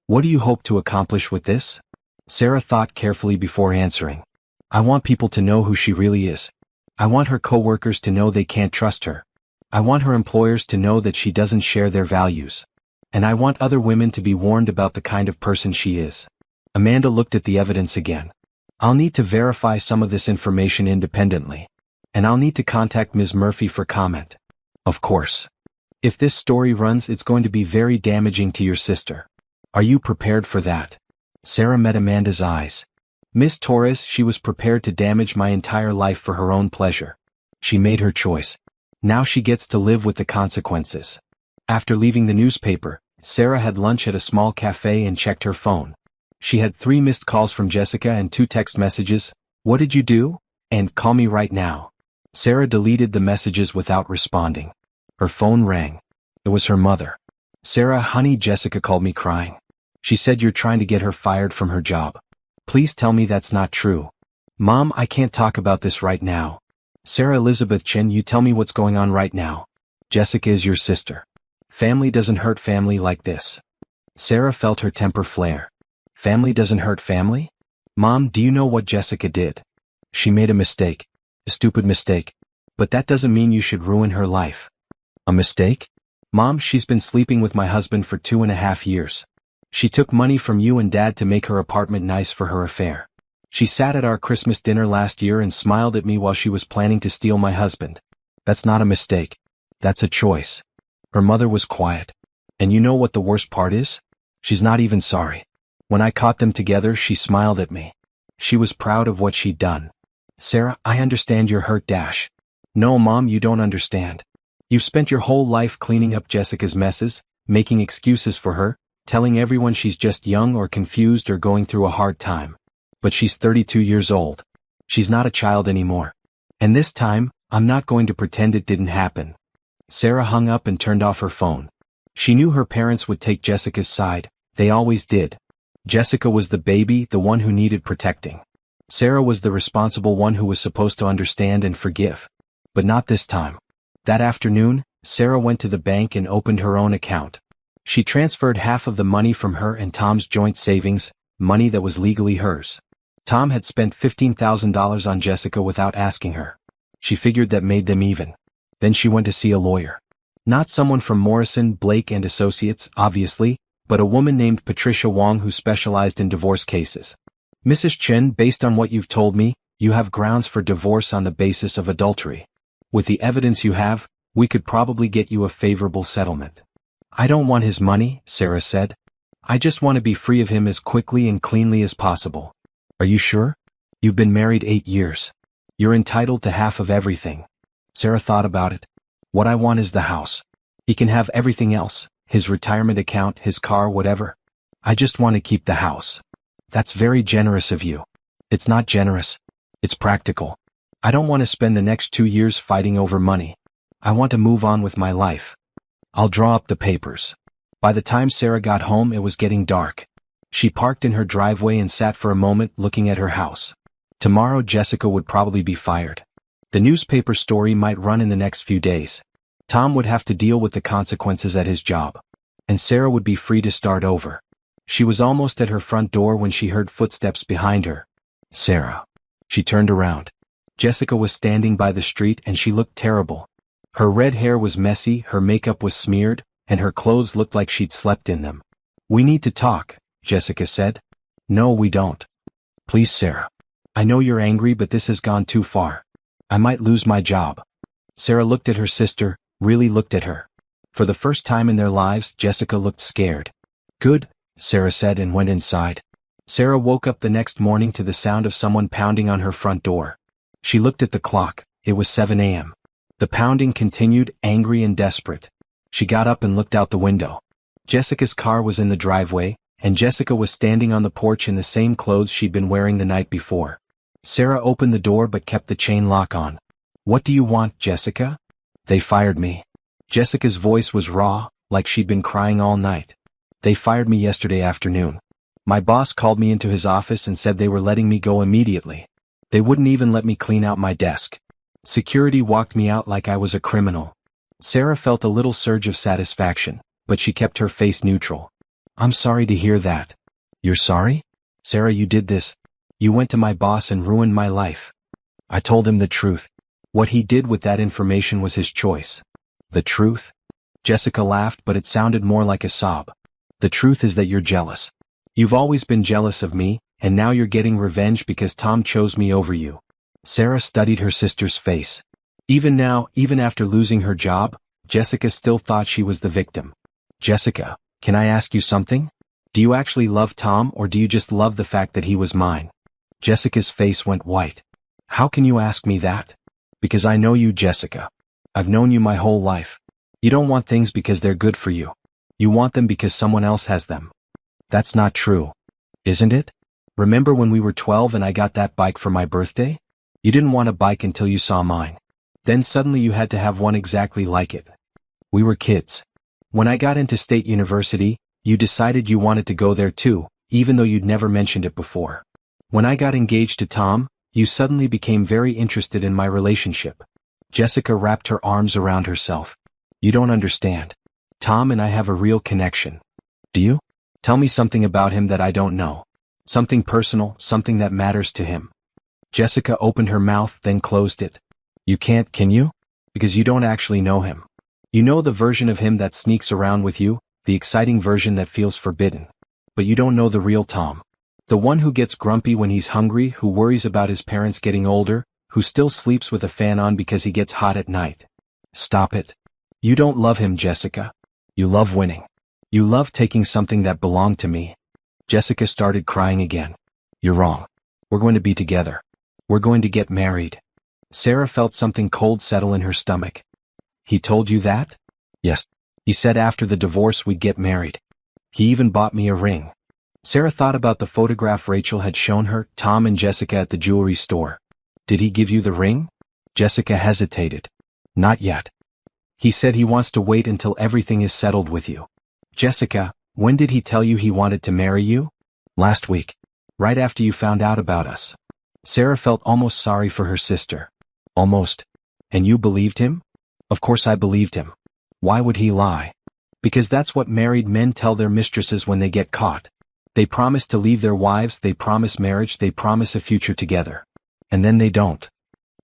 What do you hope to accomplish with this? Sarah thought carefully before answering. I want people to know who she really is. I want her co-workers to know they can't trust her. I want her employers to know that she doesn't share their values. And I want other women to be warned about the kind of person she is. Amanda looked at the evidence again. I'll need to verify some of this information independently. And I'll need to contact Ms. Murphy for comment. Of course. If this story runs, it's going to be very damaging to your sister. Are you prepared for that? Sarah met Amanda's eyes. Miss Torres, she was prepared to damage my entire life for her own pleasure. She made her choice. Now she gets to live with the consequences. After leaving the newspaper, Sarah had lunch at a small cafe and checked her phone. She had 3 missed calls from Jessica and 2 text messages. What did you do? And call me right now. Sarah deleted the messages without responding. Her phone rang. It was her mother. Sarah, honey, Jessica called me crying. She said you're trying to get her fired from her job. Please tell me that's not true. Mom, I can't talk about this right now. Sarah Elizabeth Chin, you tell me what's going on right now. Jessica is your sister. Family doesn't hurt family like this. Sarah felt her temper flare. Family doesn't hurt family? Mom, do you know what Jessica did? She made a mistake. A stupid mistake. But that doesn't mean you should ruin her life. A mistake? Mom, she's been sleeping with my husband for 2.5 years. She took money from you and Dad to make her apartment nice for her affair. She sat at our Christmas dinner last year and smiled at me while she was planning to steal my husband. That's not a mistake. That's a choice. Her mother was quiet. And you know what the worst part is? She's not even sorry. When I caught them together, she smiled at me. She was proud of what she'd done. Sarah, I understand you're hurt. No, Mom, you don't understand. You've spent your whole life cleaning up Jessica's messes, making excuses for her, telling everyone she's just young or confused or going through a hard time. But she's 32 years old. She's not a child anymore. And this time, I'm not going to pretend it didn't happen. Sarah hung up and turned off her phone. She knew her parents would take Jessica's side. They always did. Jessica was the baby, the one who needed protecting. Sarah was the responsible one who was supposed to understand and forgive. But not this time. That afternoon, Sarah went to the bank and opened her own account. She transferred half of the money from her and Tom's joint savings, money that was legally hers. Tom had spent $15,000 on Jessica without asking her. She figured that made them even. Then she went to see a lawyer. Not someone from Morrison, Blake and Associates, obviously, but a woman named Patricia Wong who specialized in divorce cases. Mrs. Chen, based on what you've told me, you have grounds for divorce on the basis of adultery. With the evidence you have, we could probably get you a favorable settlement. I don't want his money, Sarah said. I just want to be free of him as quickly and cleanly as possible. Are you sure? You've been married 8 years. You're entitled to half of everything. Sarah thought about it. What I want is the house. He can have everything else, his retirement account, his car, whatever. I just want to keep the house. That's very generous of you. It's not generous. It's practical. I don't want to spend the next 2 years fighting over money. I want to move on with my life. I'll draw up the papers. By the time Sarah got home, it was getting dark. She parked in her driveway and sat for a moment looking at her house. Tomorrow Jessica would probably be fired. The newspaper story might run in the next few days. Tom would have to deal with the consequences at his job. And Sarah would be free to start over. She was almost at her front door when she heard footsteps behind her. Sarah. She turned around. Jessica was standing by the street and she looked terrible. Her red hair was messy, her makeup was smeared, and her clothes looked like she'd slept in them. "We need to talk," Jessica said. "No, we don't. Please, Sarah. I know you're angry, but this has gone too far. I might lose my job." Sarah looked at her sister, really looked at her. For the first time in their lives, Jessica looked scared. "Good," Sarah said and went inside. Sarah woke up the next morning to the sound of someone pounding on her front door. She looked at the clock. It was 7 a.m. The pounding continued, angry and desperate. She got up and looked out the window. Jessica's car was in the driveway, and Jessica was standing on the porch in the same clothes she'd been wearing the night before. Sarah opened the door but kept the chain lock on. "What do you want, Jessica?" "They fired me." Jessica's voice was raw, like she'd been crying all night. "They fired me yesterday afternoon. My boss called me into his office and said they were letting me go immediately. They wouldn't even let me clean out my desk. Security walked me out like I was a criminal." Sarah felt a little surge of satisfaction, but she kept her face neutral. "I'm sorry to hear that." "You're sorry? Sarah, you did this. You went to my boss and ruined my life." "I told him the truth. What he did with that information was his choice." "The truth?" Jessica laughed, but it sounded more like a sob. "The truth is that you're jealous. You've always been jealous of me, and now you're getting revenge because Tom chose me over you." Sarah studied her sister's face. Even now, even after losing her job, Jessica still thought she was the victim. "Jessica, can I ask you something? Do you actually love Tom, or do you just love the fact that he was mine?" Jessica's face went white. "How can you ask me that?" "Because I know you, Jessica. I've known you my whole life. You don't want things because they're good for you. You want them because someone else has them." "That's not true. Isn't it? Remember when we were 12 and I got that bike for my birthday? You didn't want a bike until you saw mine. Then suddenly you had to have one exactly like it. We were kids. When I got into State University, you decided you wanted to go there too, even though you'd never mentioned it before. When I got engaged to Tom, you suddenly became very interested in my relationship." Jessica wrapped her arms around herself. "You don't understand. Tom and I have a real connection." "Do you? Tell me something about him that I don't know. Something personal, something that matters to him." Jessica opened her mouth, then closed it. "You can't, can you? Because you don't actually know him. You know the version of him that sneaks around with you, the exciting version that feels forbidden. But you don't know the real Tom. The one who gets grumpy when he's hungry, who worries about his parents getting older, who still sleeps with a fan on because he gets hot at night." "Stop it. You don't love him, Jessica. You love winning. You love taking something that belonged to me." Jessica started crying again. "You're wrong. We're going to be together. We're going to get married." Sarah felt something cold settle in her stomach. "He told you that?" "Yes. He said after the divorce we'd get married. He even bought me a ring." Sarah thought about the photograph Rachel had shown her, Tom and Jessica at the jewelry store. "Did he give you the ring?" Jessica hesitated. "Not yet. He said he wants to wait until everything is settled with you." "Jessica, when did he tell you he wanted to marry you?" "Last week. Right after you found out about us." Sarah felt almost sorry for her sister. "Almost. And you believed him?" "Of course I believed him. Why would he lie?" "Because that's what married men tell their mistresses when they get caught. They promise to leave their wives, they promise marriage, they promise a future together. And then they don't.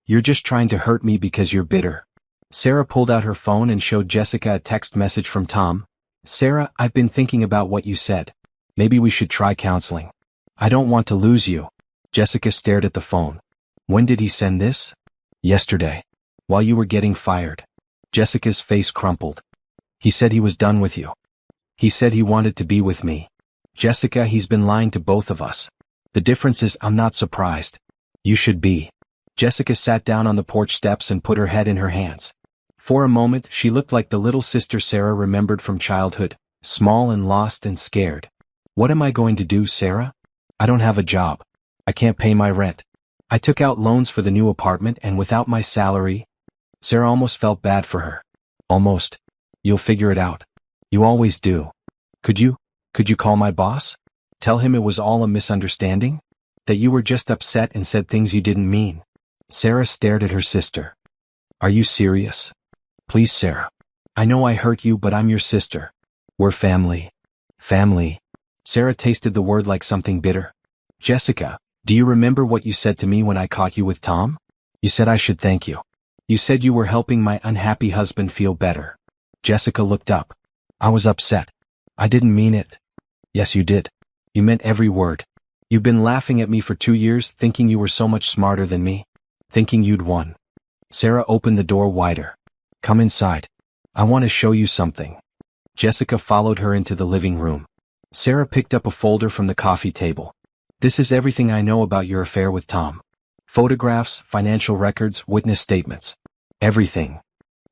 You're just trying to hurt me because you're bitter." Sarah pulled out her phone and showed Jessica a text message from Tom. "Sarah, I've been thinking about what you said. Maybe we should try counseling. I don't want to lose you." Jessica stared at the phone. "When did he send this?" "Yesterday. While you were getting fired." Jessica's face crumpled. "He said he was done with you. He said he wanted to be with me." "Jessica, he's been lying to both of us. The difference is I'm not surprised. You should be." Jessica sat down on the porch steps and put her head in her hands. For a moment, she looked like the little sister Sarah remembered from childhood, small and lost and scared. "What am I going to do, Sarah? I don't have a job. I can't pay my rent. I took out loans for the new apartment and without my salary." Sarah almost felt bad for her. "Almost. You'll figure it out. You always do. Could you call my boss?" Tell him it was all a misunderstanding? That you were just upset and said things you didn't mean? Sarah stared at her sister. Are you serious? Please, Sarah. I know I hurt you, but I'm your sister. We're family. Family. Sarah tasted the word like something bitter. Jessica, do you remember what you said to me when I caught you with Tom? You said I should thank you. You said you were helping my unhappy husband feel better. Jessica looked up. I was upset. I didn't mean it. Yes, you did. You meant every word. You've been laughing at me for 2 years, thinking you were so much smarter than me. Thinking you'd won. Sarah opened the door wider. Come inside. I want to show you something. Jessica followed her into the living room. Sarah picked up a folder from the coffee table. This is everything I know about your affair with Tom. Photographs, financial records, witness statements. Everything.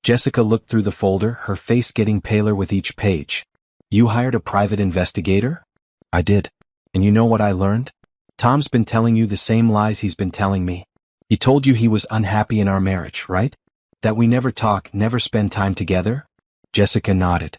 Jessica looked through the folder, her face getting paler with each page. You hired a private investigator? I did. And you know what I learned? Tom's been telling you the same lies he's been telling me. He told you he was unhappy in our marriage, right? That we never talk, never spend time together? Jessica nodded.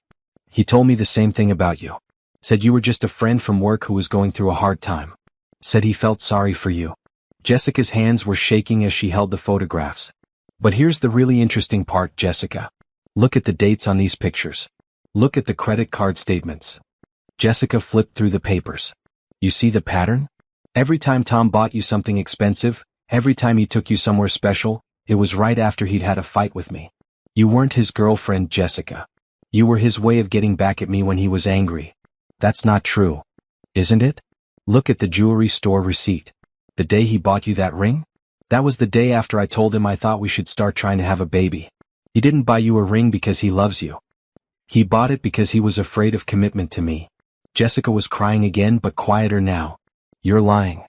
He told me the same thing about you. Said you were just a friend from work who was going through a hard time. Said he felt sorry for you. Jessica's hands were shaking as she held the photographs. But here's the really interesting part, Jessica. Look at the dates on these pictures. Look at the credit card statements. Jessica flipped through the papers. You see the pattern? Every time Tom bought you something expensive, every time he took you somewhere special, it was right after he'd had a fight with me. You weren't his girlfriend, Jessica. You were his way of getting back at me when he was angry. That's not true. Isn't it? Look at the jewelry store receipt. The day he bought you that ring? That was the day after I told him I thought we should start trying to have a baby. He didn't buy you a ring because he loves you. He bought it because he was afraid of commitment to me. Jessica was crying again, but quieter now. You're lying.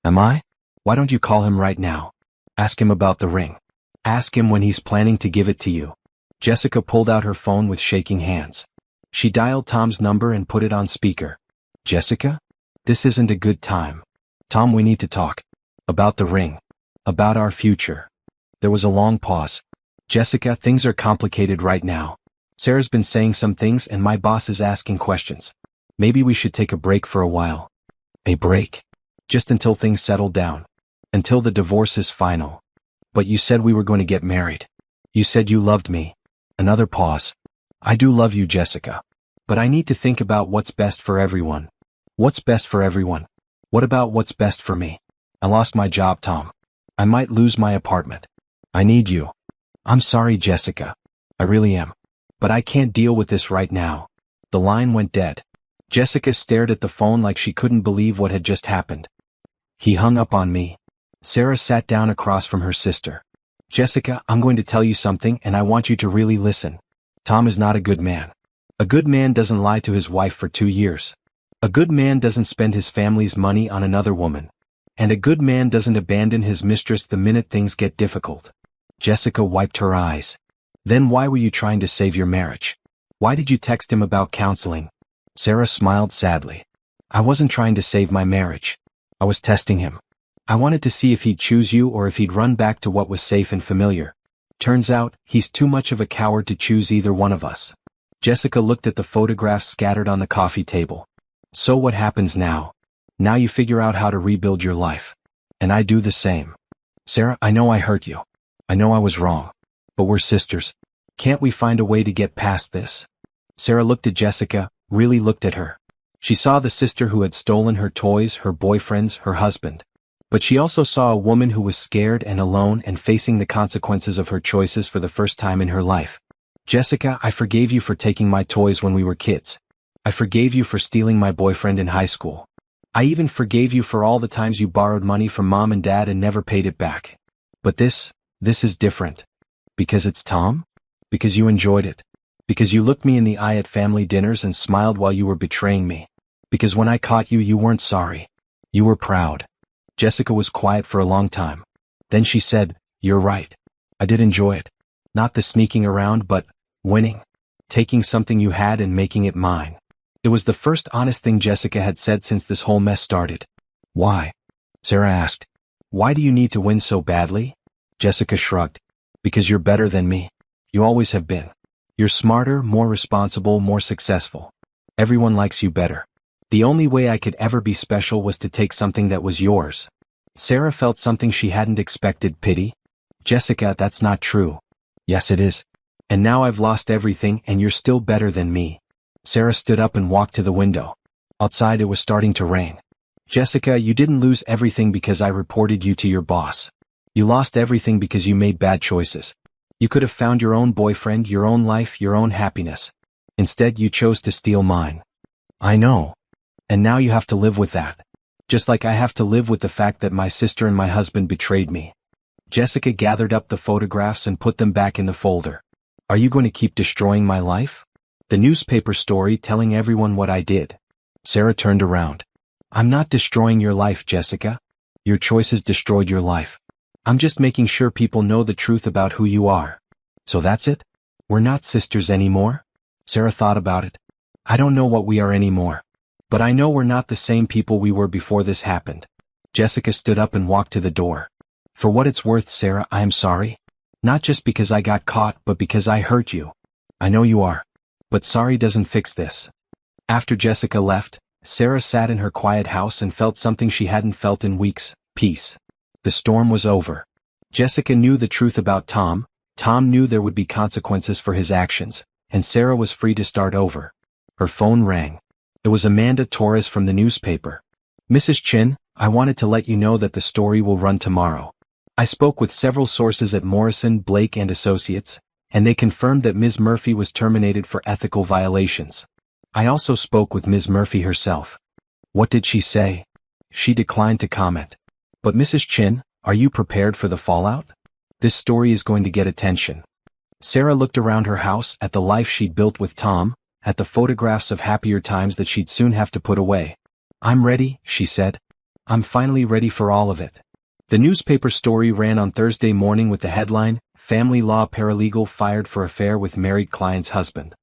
Am I? Why don't you call him right now? Ask him about the ring. Ask him when he's planning to give it to you. Jessica pulled out her phone with shaking hands. She dialed Tom's number and put it on speaker. Jessica? This isn't a good time. Tom, we need to talk. About the ring. About our future. There was a long pause. Jessica, things are complicated right now. Sarah's been saying some things and my boss is asking questions. Maybe we should take a break for a while. A break? Just until things settle down. Until the divorce is final. But you said we were going to get married. You said you loved me. Another pause. I do love you, Jessica. But I need to think about what's best for everyone. What's best for everyone? What about what's best for me? I lost my job, Tom. I might lose my apartment. I need you. I'm sorry, Jessica. I really am. But I can't deal with this right now. The line went dead. Jessica stared at the phone like she couldn't believe what had just happened. He hung up on me. Sarah sat down across from her sister. Jessica, I'm going to tell you something and I want you to really listen. Tom is not a good man. A good man doesn't lie to his wife for 2 years. A good man doesn't spend his family's money on another woman. And a good man doesn't abandon his mistress the minute things get difficult. Jessica wiped her eyes. Then why were you trying to save your marriage? Why did you text him about counseling? Sarah smiled sadly. I wasn't trying to save my marriage. I was testing him. I wanted to see if he'd choose you or if he'd run back to what was safe and familiar. Turns out, he's too much of a coward to choose either one of us. Jessica looked at the photographs scattered on the coffee table. So what happens now? Now you figure out how to rebuild your life. And I do the same. Sarah, I know I hurt you. I know I was wrong. But we're sisters. Can't we find a way to get past this? Sarah looked at Jessica, really looked at her. She saw the sister who had stolen her toys, her boyfriends, her husband. But she also saw a woman who was scared and alone and facing the consequences of her choices for the first time in her life. Jessica, I forgave you for taking my toys when we were kids. I forgave you for stealing my boyfriend in high school. I even forgave you for all the times you borrowed money from mom and dad and never paid it back. But this is different. Because it's Tom? Because you enjoyed it. Because you looked me in the eye at family dinners and smiled while you were betraying me. Because when I caught you, you weren't sorry. You were proud. Jessica was quiet for a long time. Then she said, You're right. I did enjoy it. Not the sneaking around, but winning. Taking something you had and making it mine. It was the first honest thing Jessica had said since this whole mess started. Why? Sarah asked. Why do you need to win so badly? Jessica shrugged. Because you're better than me. You always have been. You're smarter, more responsible, more successful. Everyone likes you better. The only way I could ever be special was to take something that was yours. Sarah felt something she hadn't expected, pity. Jessica, that's not true. Yes, it is. And now I've lost everything and you're still better than me. Sarah stood up and walked to the window. Outside it was starting to rain. Jessica, you didn't lose everything because I reported you to your boss. You lost everything because you made bad choices. You could have found your own boyfriend, your own life, your own happiness. Instead, you chose to steal mine. I know. And now you have to live with that. Just like I have to live with the fact that my sister and my husband betrayed me. Jessica gathered up the photographs and put them back in the folder. Are you going to keep destroying my life? The newspaper story telling everyone what I did. Sarah turned around. I'm not destroying your life, Jessica. Your choices destroyed your life. I'm just making sure people know the truth about who you are. So that's it? We're not sisters anymore? Sarah thought about it. I don't know what we are anymore. But I know we're not the same people we were before this happened. Jessica stood up and walked to the door. For what it's worth, Sarah, I am sorry. Not just because I got caught, but because I hurt you. I know you are. But sorry doesn't fix this. After Jessica left, Sarah sat in her quiet house and felt something she hadn't felt in weeks, peace. The storm was over. Jessica knew the truth about Tom. Tom knew there would be consequences for his actions, and Sarah was free to start over. Her phone rang. It was Amanda Torres from the newspaper. Mrs. Chin, I wanted to let you know that the story will run tomorrow. I spoke with several sources at Morrison, Blake and Associates, and they confirmed that Ms. Murphy was terminated for ethical violations. I also spoke with Ms. Murphy herself. What did she say? She declined to comment. But Mrs. Chin, are you prepared for the fallout? This story is going to get attention. Sarah looked around her house at the life she'd built with Tom, at the photographs of happier times that she'd soon have to put away. I'm ready, she said. I'm finally ready for all of it. The newspaper story ran on Thursday morning with the headline, Family Law Paralegal Fired for Affair with Married Client's Husband.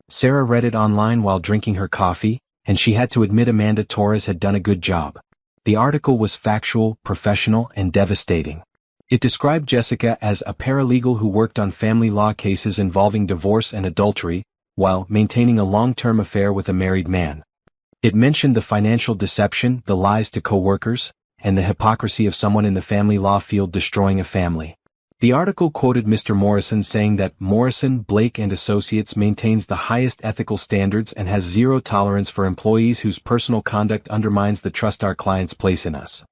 Sarah read it online while drinking her coffee, and she had to admit Amanda Torres had done a good job. The article was factual, professional, and devastating. It described Jessica as a paralegal who worked on family law cases involving divorce and adultery, while maintaining a long-term affair with a married man. It mentioned the financial deception, the lies to co-workers, and the hypocrisy of someone in the family law field destroying a family. The article quoted Mr. Morrison saying that Morrison, Blake and Associates maintains the highest ethical standards and has zero tolerance for employees whose personal conduct undermines the trust our clients place in us.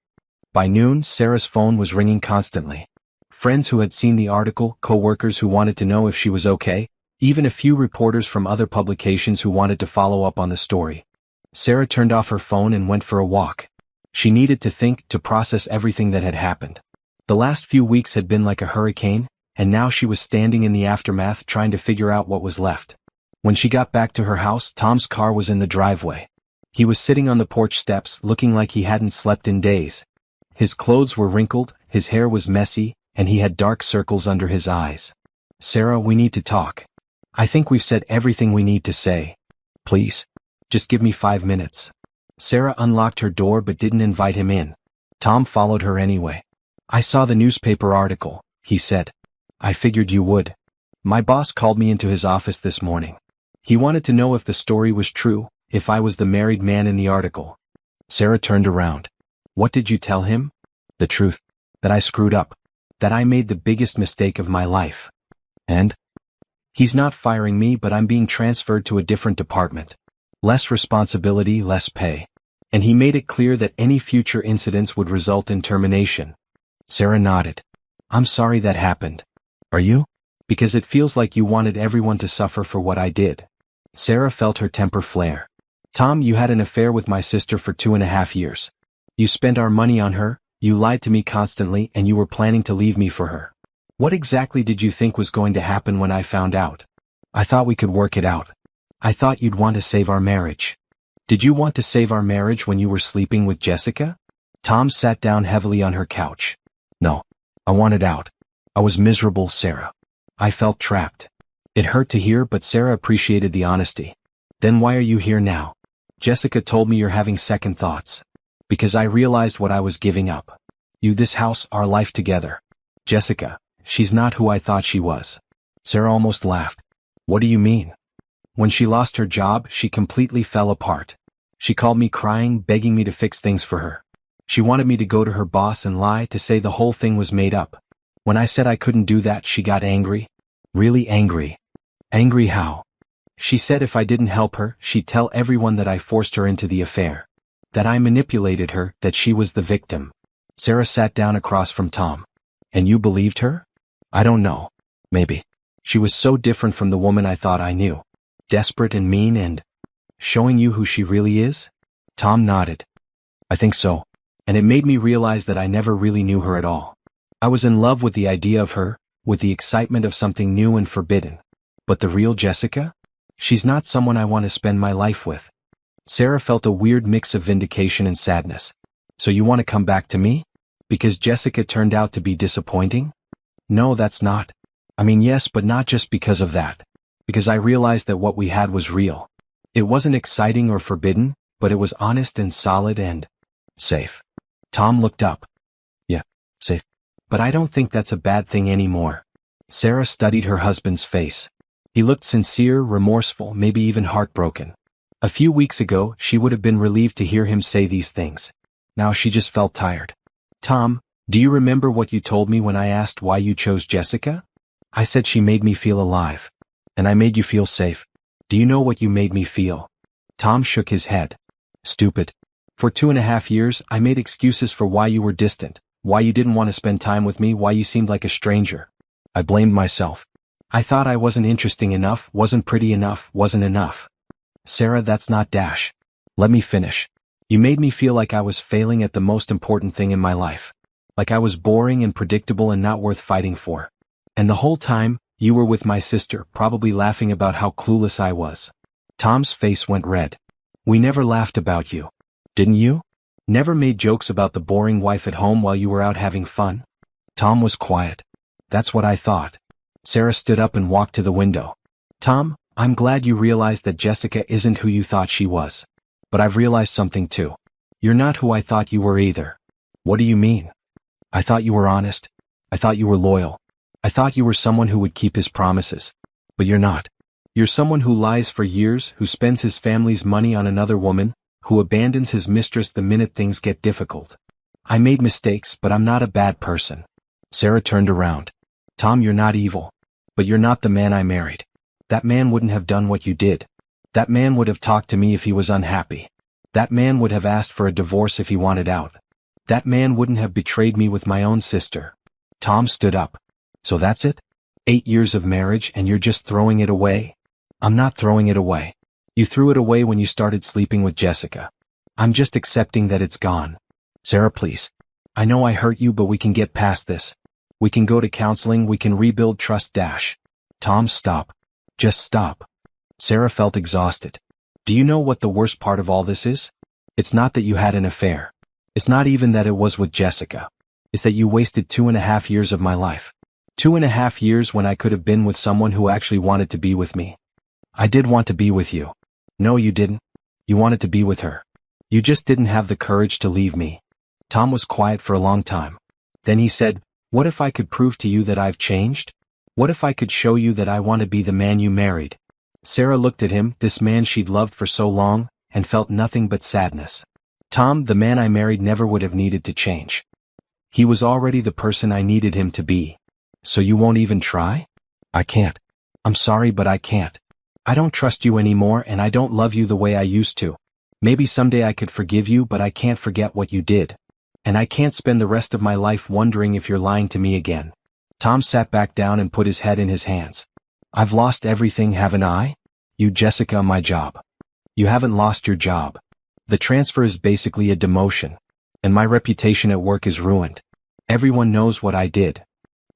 By noon, Sarah's phone was ringing constantly. Friends who had seen the article, co-workers who wanted to know if she was okay, even a few reporters from other publications who wanted to follow up on the story. Sarah turned off her phone and went for a walk. She needed to think, to process everything that had happened. The last few weeks had been like a hurricane, and now she was standing in the aftermath trying to figure out what was left. When she got back to her house, Tom's car was in the driveway. He was sitting on the porch steps, looking like he hadn't slept in days. His clothes were wrinkled, his hair was messy, and he had dark circles under his eyes. Sarah, we need to talk. I think we've said everything we need to say. Please? Just give me 5 minutes. Sarah unlocked her door but didn't invite him in. Tom followed her anyway. I saw the newspaper article, he said. I figured you would. My boss called me into his office this morning. He wanted to know if the story was true, if I was the married man in the article. Sarah turned around. What did you tell him? The truth. That I screwed up. That I made the biggest mistake of my life. And? He's not firing me, but I'm being transferred to a different department. Less responsibility, less pay. And he made it clear that any future incidents would result in termination. Sarah nodded. I'm sorry that happened. Are you? Because it feels like you wanted everyone to suffer for what I did. Sarah felt her temper flare. Tom, you had an affair with my sister for 2.5 years. You spent our money on her, you lied to me constantly, and you were planning to leave me for her. What exactly did you think was going to happen when I found out? I thought we could work it out. I thought you'd want to save our marriage. Did you want to save our marriage when you were sleeping with Jessica? Tom sat down heavily on her couch. No. I wanted out. I was miserable, Sarah. I felt trapped. It hurt to hear, but Sarah appreciated the honesty. Then why are you here now? Jessica told me you're having second thoughts. Because I realized what I was giving up. You, this house, our life together. Jessica, she's not who I thought she was. Sarah almost laughed. What do you mean? When she lost her job, she completely fell apart. She called me crying, begging me to fix things for her. She wanted me to go to her boss and lie to say the whole thing was made up. When I said I couldn't do that, she got angry. Really angry. Angry how? She said if I didn't help her, she'd tell everyone that I forced her into the affair. That I manipulated her, that she was the victim. Sarah sat down across from Tom. And you believed her? I don't know. Maybe. She was so different from the woman I thought I knew. Desperate and mean and showing you who she really is? Tom nodded. I think so. And it made me realize that I never really knew her at all. I was in love with the idea of her, with the excitement of something new and forbidden. But the real Jessica? She's not someone I want to spend my life with. Sarah felt a weird mix of vindication and sadness. So you want to come back to me? Because Jessica turned out to be disappointing? No, that's not. I mean, yes, but not just because of that. Because I realized that what we had was real. It wasn't exciting or forbidden, but it was honest and solid and safe. Tom looked up. Yeah, safe. But I don't think that's a bad thing anymore. Sarah studied her husband's face. He looked sincere, remorseful, maybe even heartbroken. A few weeks ago, she would have been relieved to hear him say these things. Now she just felt tired. Tom, do you remember what you told me when I asked why you chose Jessica? I said she made me feel alive. And I made you feel safe. Do you know what you made me feel? Tom shook his head. Stupid. For 2.5 years, I made excuses for why you were distant, why you didn't want to spend time with me, why you seemed like a stranger. I blamed myself. I thought I wasn't interesting enough, wasn't pretty enough, wasn't enough. Sarah, that's not dash. Let me finish. You made me feel like I was failing at the most important thing in my life. Like I was boring and predictable and not worth fighting for. And the whole time, you were with my sister, probably laughing about how clueless I was. Tom's face went red. We never laughed about you. Didn't you? Never made jokes about the boring wife at home while you were out having fun? Tom was quiet. That's what I thought. Sarah stood up and walked to the window. Tom, I'm glad you realized that Jessica isn't who you thought she was. But I've realized something too. You're not who I thought you were either. What do you mean? I thought you were honest. I thought you were loyal. I thought you were someone who would keep his promises. But you're not. You're someone who lies for years, who spends his family's money on another woman, who abandons his mistress the minute things get difficult. I made mistakes, but I'm not a bad person. Sarah turned around. Tom, you're not evil. But you're not the man I married. That man wouldn't have done what you did. That man would have talked to me if he was unhappy. That man would have asked for a divorce if he wanted out. That man wouldn't have betrayed me with my own sister. Tom stood up. So that's it? 8 years of marriage and you're just throwing it away? I'm not throwing it away. You threw it away when you started sleeping with Jessica. I'm just accepting that it's gone. Sarah, please. I know I hurt you, but we can get past this. We can go to counseling, we can rebuild trust. Tom, stop. Just stop. Sarah felt exhausted. Do you know what the worst part of all this is? It's not that you had an affair. It's not even that it was with Jessica. It's that you wasted 2.5 years of my life. 2.5 years when I could have been with someone who actually wanted to be with me. I did want to be with you. No, you didn't. You wanted to be with her. You just didn't have the courage to leave me. Tom was quiet for a long time. Then he said, what if I could prove to you that I've changed? What if I could show you that I want to be the man you married? Sarah looked at him, this man she'd loved for so long, and felt nothing but sadness. Tom, the man I married never would have needed to change. He was already the person I needed him to be. So you won't even try? I can't. I'm sorry, but I can't. I don't trust you anymore and I don't love you the way I used to. Maybe someday I could forgive you, but I can't forget what you did. And I can't spend the rest of my life wondering if you're lying to me again. Tom sat back down and put his head in his hands. I've lost everything, haven't I? You, Jessica, my job. You haven't lost your job. The transfer is basically a demotion. And my reputation at work is ruined. Everyone knows what I did.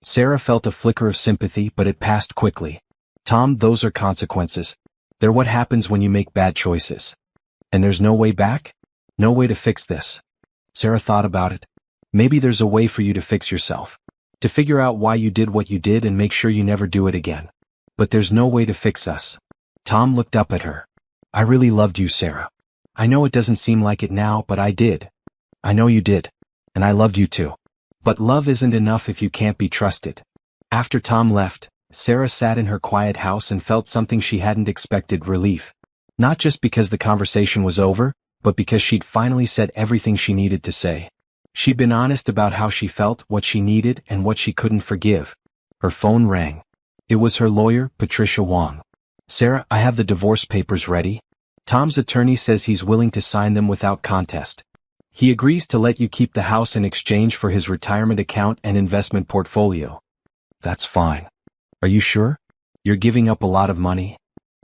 Sarah felt a flicker of sympathy, but it passed quickly. Tom, those are consequences. They're what happens when you make bad choices. And there's no way back? No way to fix this. Sarah thought about it. Maybe there's a way for you to fix yourself. To figure out why you did what you did and make sure you never do it again. But there's no way to fix us. Tom looked up at her. I really loved you, Sarah. I know it doesn't seem like it now, but I did. I know you did. And I loved you too. But love isn't enough if you can't be trusted. After Tom left, Sarah sat in her quiet house and felt something she hadn't expected, relief. Not just because the conversation was over, but because she'd finally said everything she needed to say. She'd been honest about how she felt, what she needed, and what she couldn't forgive. Her phone rang. It was her lawyer, Patricia Wong. "Sarah, I have the divorce papers ready. Tom's attorney says he's willing to sign them without contest. He agrees to let you keep the house in exchange for his retirement account and investment portfolio." "That's fine. Are you sure? You're giving up a lot of money?"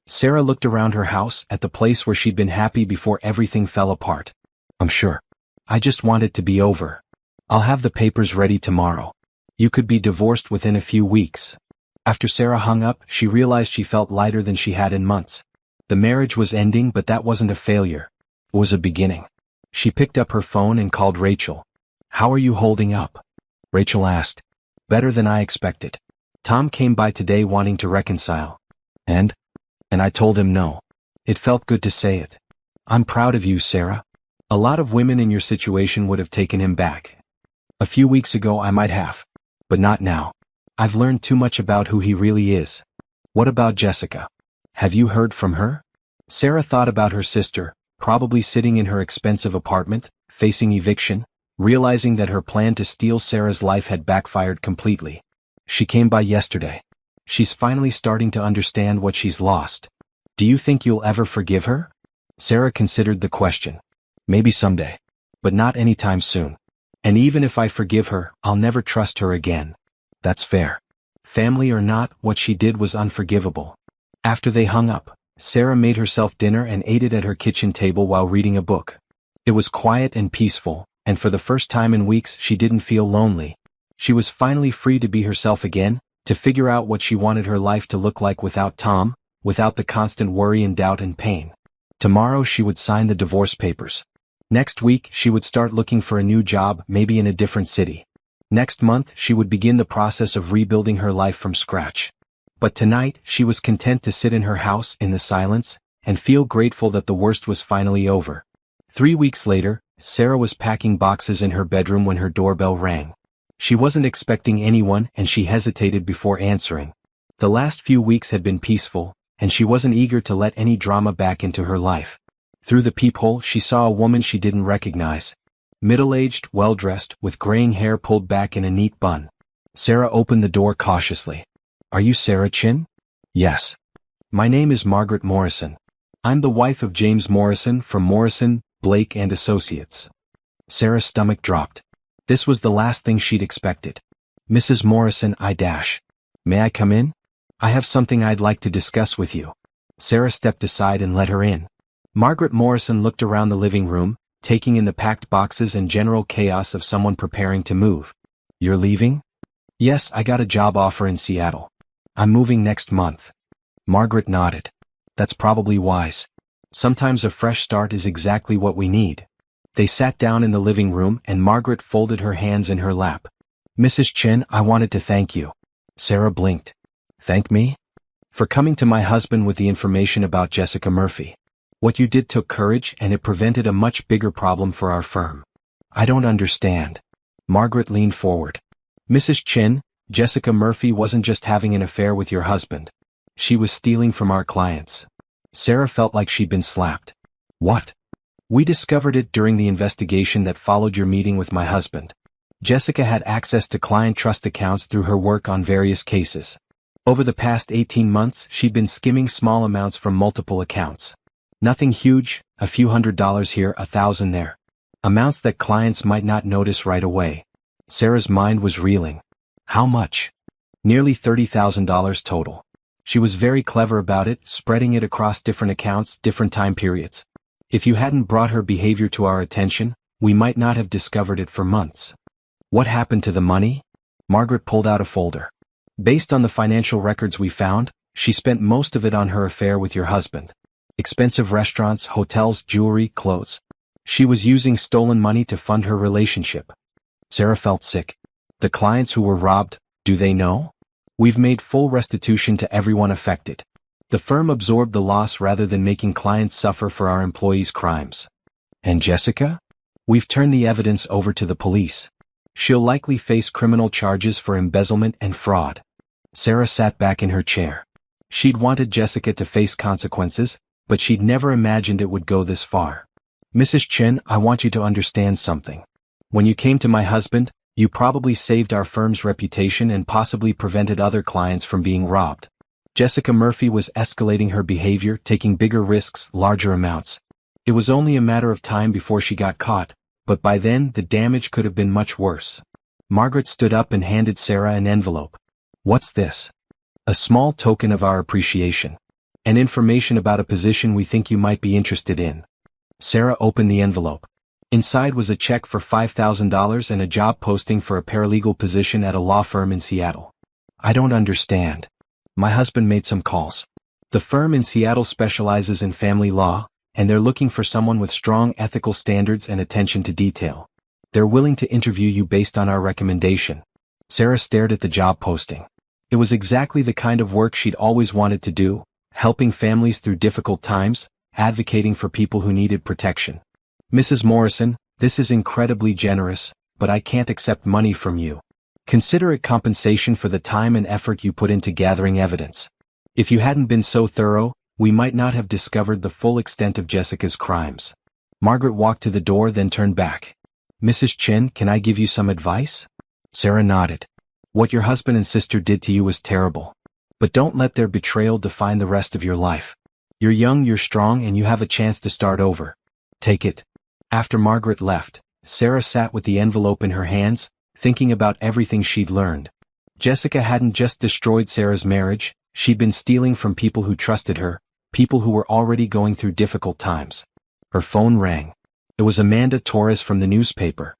Sarah looked around her house at the place where she'd been happy before everything fell apart. "I'm sure. I just want it to be over. I'll have the papers ready tomorrow. You could be divorced within a few weeks." After Sarah hung up, she realized she felt lighter than she had in months. The marriage was ending, but that wasn't a failure. It was a beginning. She picked up her phone and called Rachel. "How are you holding up?" Rachel asked. "Better than I expected. Tom came by today wanting to reconcile. And I told him no. It felt good to say it. I'm proud of you, Sarah. A lot of women in your situation would have taken him back. A few weeks ago I might have. But not now. I've learned too much about who he really is. What about Jessica? Have you heard from her?" Sarah thought about her sister, probably sitting in her expensive apartment, facing eviction, realizing that her plan to steal Sarah's life had backfired completely. "She came by yesterday. She's finally starting to understand what she's lost. Do you think you'll ever forgive her?" Sarah considered the question. "Maybe someday. But not anytime soon. And even if I forgive her, I'll never trust her again." "That's fair. Family or not, what she did was unforgivable." After they hung up, Sarah made herself dinner and ate it at her kitchen table while reading a book. It was quiet and peaceful, and for the first time in weeks she didn't feel lonely. She was finally free to be herself again, to figure out what she wanted her life to look like without Tom, without the constant worry and doubt and pain. Tomorrow she would sign the divorce papers. Next week she would start looking for a new job, maybe in a different city. Next month she would begin the process of rebuilding her life from scratch. But tonight she was content to sit in her house in the silence and feel grateful that the worst was finally over. 3 weeks later, Sarah was packing boxes in her bedroom when her doorbell rang. She wasn't expecting anyone and she hesitated before answering. The last few weeks had been peaceful, and she wasn't eager to let any drama back into her life. Through the peephole she saw a woman she didn't recognize. Middle-aged, well-dressed, with graying hair pulled back in a neat bun. Sarah opened the door cautiously. "Are you Sarah Chin?" "Yes. My name is Margaret Morrison. I'm the wife of James Morrison from Morrison, Blake and Associates." Sarah's stomach dropped. This was the last thing she'd expected. "Mrs. Morrison, May I come in? I have something I'd like to discuss with you." Sarah stepped aside and let her in. Margaret Morrison looked around the living room, taking in the packed boxes and general chaos of someone preparing to move. "You're leaving?" "Yes, I got a job offer in Seattle. I'm moving next month." Margaret nodded. "That's probably wise. Sometimes a fresh start is exactly what we need." They sat down in the living room and Margaret folded her hands in her lap. "Mrs. Chin, I wanted to thank you." Sarah blinked. "Thank me?" "For coming to my husband with the information about Jessica Murphy. What you did took courage and it prevented a much bigger problem for our firm." "I don't understand." Margaret leaned forward. "Mrs. Chin, Jessica Murphy wasn't just having an affair with your husband. She was stealing from our clients." Sarah felt like she'd been slapped. "What?" "We discovered it during the investigation that followed your meeting with my husband. Jessica had access to client trust accounts through her work on various cases. Over the past 18 months, she'd been skimming small amounts from multiple accounts. Nothing huge, a few $100s here, 1,000 there. Amounts that clients might not notice right away." Sarah's mind was reeling. "How much?" "Nearly $30,000 total. She was very clever about it, spreading it across different accounts, different time periods. If you hadn't brought her behavior to our attention, we might not have discovered it for months." "What happened to the money?" Margaret pulled out a folder. "Based on the financial records we found, she spent most of it on her affair with your husband. Expensive restaurants, hotels, jewelry, clothes. She was using stolen money to fund her relationship." Sarah felt sick. "The clients who were robbed, do they know?" "We've made full restitution to everyone affected. The firm absorbed the loss rather than making clients suffer for our employees' crimes." "And Jessica?" "We've turned the evidence over to the police. She'll likely face criminal charges for embezzlement and fraud." Sarah sat back in her chair. She'd wanted Jessica to face consequences, but she'd never imagined it would go this far. Mrs. Chen, I want you to understand something. When you came to my husband, you probably saved our firm's reputation and possibly prevented other clients from being robbed. Jessica Murphy was escalating her behavior, taking bigger risks, larger amounts. It was only a matter of time before she got caught, but by then the damage could have been much worse. Margaret stood up and handed Sarah an envelope. What's this? A small token of our appreciation. And information about a position we think you might be interested in. Sarah opened the envelope. Inside was a check for $5,000 and a job posting for a paralegal position at a law firm in Seattle. I don't understand. My husband made some calls. The firm in Seattle specializes in family law, and they're looking for someone with strong ethical standards and attention to detail. They're willing to interview you based on our recommendation. Sarah stared at the job posting. It was exactly the kind of work she'd always wanted to do, helping families through difficult times, advocating for people who needed protection. Mrs. Morrison, this is incredibly generous, but I can't accept money from you. Consider it compensation for the time and effort you put into gathering evidence. If you hadn't been so thorough, we might not have discovered the full extent of Jessica's crimes. Margaret walked to the door, then turned back. Mrs. Chen, can I give you some advice? Sarah nodded. What your husband and sister did to you was terrible. But don't let their betrayal define the rest of your life. You're young, you're strong, and you have a chance to start over. Take it. After Margaret left, Sarah sat with the envelope in her hands, thinking about everything she'd learned. Jessica hadn't just destroyed Sarah's marriage, she'd been stealing from people who trusted her, people who were already going through difficult times. Her phone rang. It was Amanda Torres from the newspaper.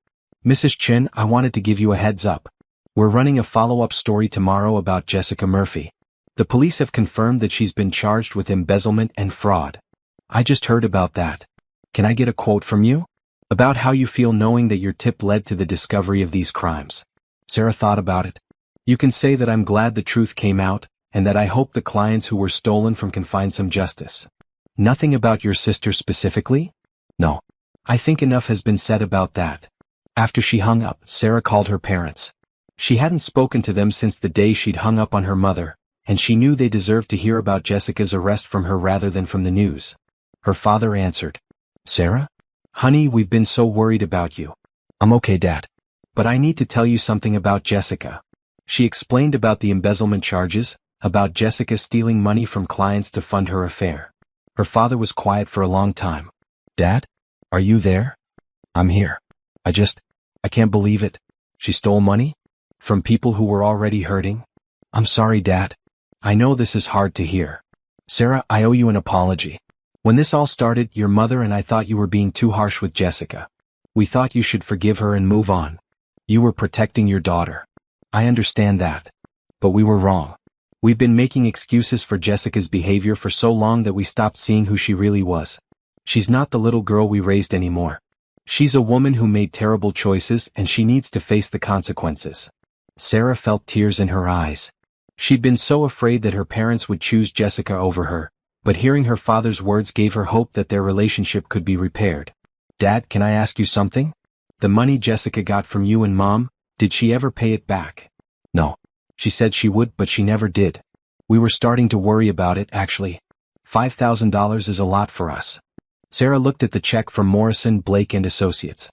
Mrs. Chen, I wanted to give you a heads up. We're running a follow-up story tomorrow about Jessica Murphy. The police have confirmed that she's been charged with embezzlement and fraud. I just heard about that. Can I get a quote from you? About how you feel knowing that your tip led to the discovery of these crimes. Sarah thought about it. You can say that I'm glad the truth came out, and that I hope the clients who were stolen from can find some justice. Nothing about your sister specifically? No. I think enough has been said about that. After she hung up, Sarah called her parents. She hadn't spoken to them since the day she'd hung up on her mother, and she knew they deserved to hear about Jessica's arrest from her rather than from the news. Her father answered. Sarah? Honey, we've been so worried about you. I'm okay, Dad. But I need to tell you something about Jessica. She explained about the embezzlement charges, about Jessica stealing money from clients to fund her affair. Her father was quiet for a long time. Dad? Are you there? I'm here. I can't believe it. She stole money? From people who were already hurting? I'm sorry, Dad. I know this is hard to hear. Sarah, I owe you an apology. When this all started, your mother and I thought you were being too harsh with Jessica. We thought you should forgive her and move on. You were protecting your daughter. I understand that. But we were wrong. We've been making excuses for Jessica's behavior for so long that we stopped seeing who she really was. She's not the little girl we raised anymore. She's a woman who made terrible choices and she needs to face the consequences. Sarah felt tears in her eyes. She'd been so afraid that her parents would choose Jessica over her, but hearing her father's words gave her hope that their relationship could be repaired. Dad, can I ask you something? The money Jessica got from you and Mom, did she ever pay it back? No. She said she would, but she never did. We were starting to worry about it, actually. $5,000 is a lot for us. Sarah looked at the check from Morrison, Blake and Associates.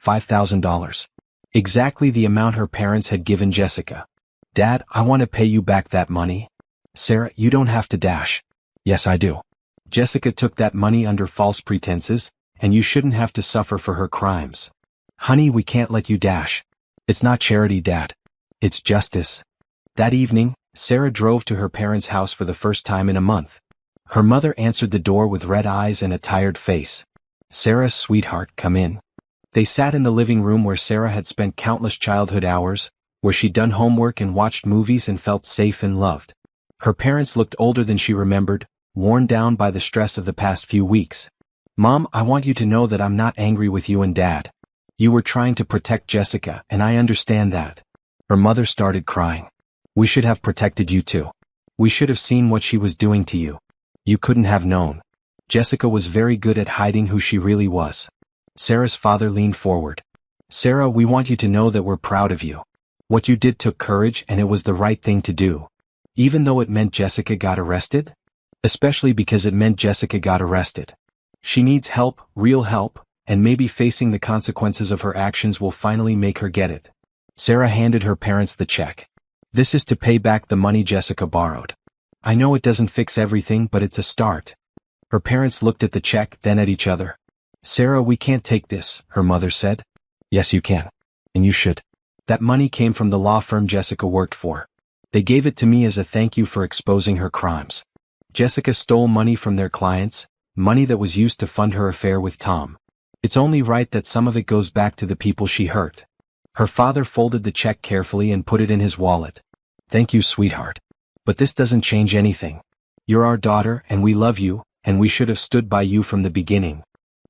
$5,000. Exactly the amount her parents had given Jessica. Dad, I want to pay you back that money. Sarah, you don't have to dash. Yes, I do. Jessica took that money under false pretenses, and you shouldn't have to suffer for her crimes. Honey, we can't let you dash. It's not charity, Dad. It's justice. That evening, Sarah drove to her parents' house for the first time in a month. Her mother answered the door with red eyes and a tired face. Sarah, sweetheart, come in. They sat in the living room where Sarah had spent countless childhood hours, where she'd done homework and watched movies and felt safe and loved. Her parents looked older than she remembered, worn down by the stress of the past few weeks. Mom, I want you to know that I'm not angry with you and Dad. You were trying to protect Jessica, and I understand that. Her mother started crying. We should have protected you too. We should have seen what she was doing to you. You couldn't have known. Jessica was very good at hiding who she really was. Sarah's father leaned forward. Sarah, we want you to know that we're proud of you. What you did took courage and it was the right thing to do. Even though it meant Jessica got arrested? Especially because it meant Jessica got arrested. She needs help, real help, and maybe facing the consequences of her actions will finally make her get it. Sarah handed her parents the check. This is to pay back the money Jessica borrowed. I know it doesn't fix everything, but it's a start. Her parents looked at the check, then at each other. Sarah, we can't take this, her mother said. Yes, you can. And you should. That money came from the law firm Jessica worked for. They gave it to me as a thank you for exposing her crimes. Jessica stole money from their clients, money that was used to fund her affair with Tom. It's only right that some of it goes back to the people she hurt. Her father folded the check carefully and put it in his wallet. Thank you, sweetheart. But this doesn't change anything. You're our daughter, and we love you, and we should have stood by you from the beginning.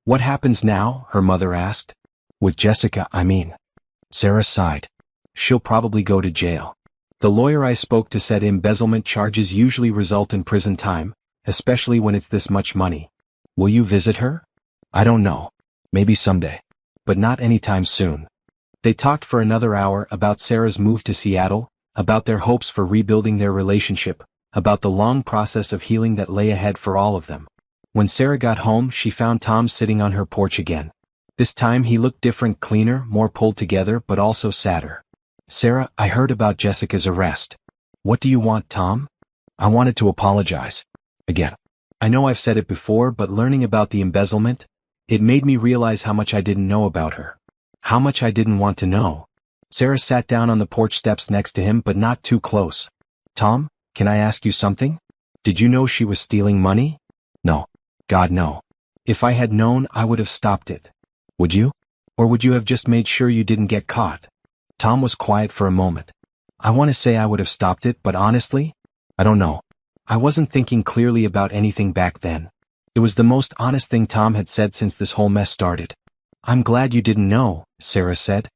What happens now? Her mother asked. With Jessica, I mean. Sarah sighed. She'll probably go to jail. The lawyer I spoke to said embezzlement charges usually result in prison time, especially when it's this much money. Will you visit her? I don't know. Maybe someday. But not anytime soon. They talked for another hour about Sarah's move to Seattle, about their hopes for rebuilding their relationship, about the long process of healing that lay ahead for all of them. When Sarah got home, she found Tom sitting on her porch again. This time he looked different, cleaner, more pulled together, but also sadder. Sarah, I heard about Jessica's arrest. What do you want, Tom? I wanted to apologize. Again. I know I've said it before, but learning about the embezzlement, it made me realize how much I didn't know about her. How much I didn't want to know. Sarah sat down on the porch steps next to him, but not too close. Tom, can I ask you something? Did you know she was stealing money? No. God, no. If I had known, I would have stopped it. Would you? Or would you have just made sure you didn't get caught? Tom was quiet for a moment. I want to say I would have stopped it, but honestly, I don't know. I wasn't thinking clearly about anything back then. It was the most honest thing Tom had said since this whole mess started. I'm glad you didn't know, Sarah said.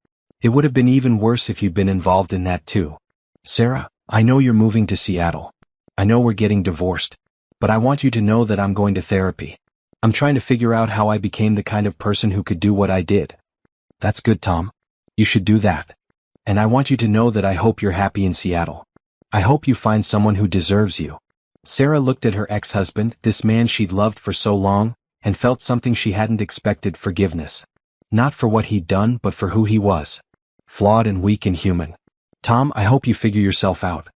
It would have been even worse if you'd been involved in that too. Sarah, I know you're moving to Seattle. I know we're getting divorced. But I want you to know that I'm going to therapy. I'm trying to figure out how I became the kind of person who could do what I did. That's good, Tom. You should do that. And I want you to know that I hope you're happy in Seattle. I hope you find someone who deserves you. Sarah looked at her ex-husband, this man she'd loved for so long, and felt something she hadn't expected: forgiveness. Not for what he'd done, but for who he was. Flawed and weak and human. Tom, I hope you figure yourself out.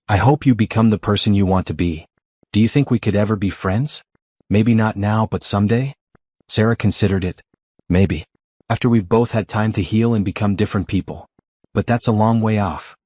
I hope you become the person you want to be. Do you think we could ever be friends? Maybe not now, but someday? Sarah considered it. Maybe. After we've both had time to heal and become different people. But that's a long way off.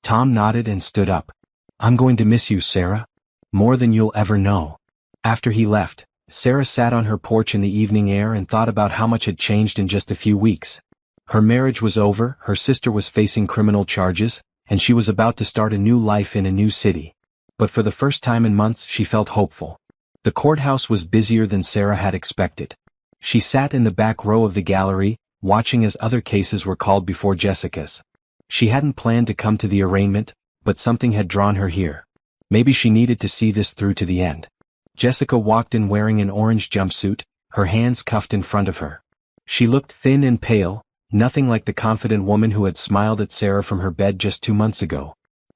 Tom nodded and stood up. I'm going to miss you, Sarah. More than you'll ever know. After he left, Sarah sat on her porch in the evening air and thought about how much had changed in just a few weeks. Her marriage was over, her sister was facing criminal charges, and she was about to start a new life in a new city. But for the first time in months, she felt hopeful. The courthouse was busier than Sarah had expected. She sat in the back row of the gallery, watching as other cases were called before Jessica's. She hadn't planned to come to the arraignment, but something had drawn her here. Maybe she needed to see this through to the end. Jessica walked in wearing an orange jumpsuit, her hands cuffed in front of her. She looked thin and pale, nothing like the confident woman who had smiled at Sarah from her bed just 2 months ago.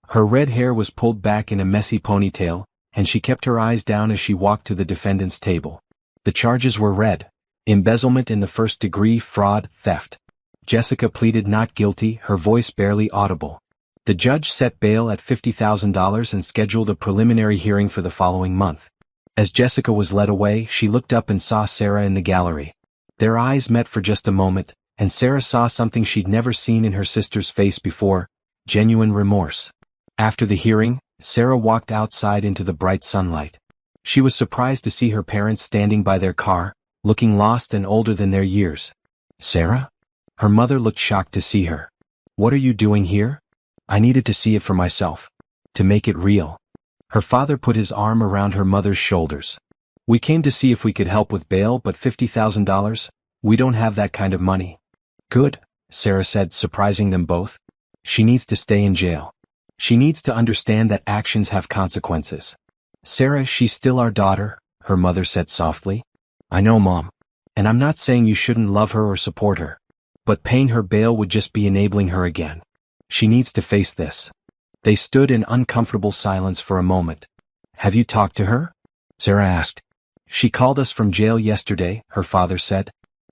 Her red hair was pulled back in a messy ponytail, and she kept her eyes down as she walked to the defendant's table. The charges were read: embezzlement in the first degree, fraud, theft. Jessica pleaded not guilty, her voice barely audible. The judge set bail at $50,000 and scheduled a preliminary hearing for the following month. As Jessica was led away, she looked up and saw Sarah in the gallery. Their eyes met for just a moment, and Sarah saw something she'd never seen in her sister's face before: genuine remorse. After the hearing, Sarah walked outside into the bright sunlight. She was surprised to see her parents standing by their car, looking lost and older than their years. Sarah? Her mother looked shocked to see her. What are you doing here? I needed to see it for myself. To make it real. Her father put his arm around her mother's shoulders. We came to see if we could help with bail, but $50,000? We don't have that kind of money. Good, Sarah said, surprising them both. She needs to stay in jail. She needs to understand that actions have consequences. Sarah, she's still our daughter, her mother said softly. I know, Mom. And I'm not saying you shouldn't love her or support her. But paying her bail would just be enabling her again. She needs to face this. They stood in uncomfortable silence for a moment. Have you talked to her? Sarah asked. She called us from jail yesterday, her father said.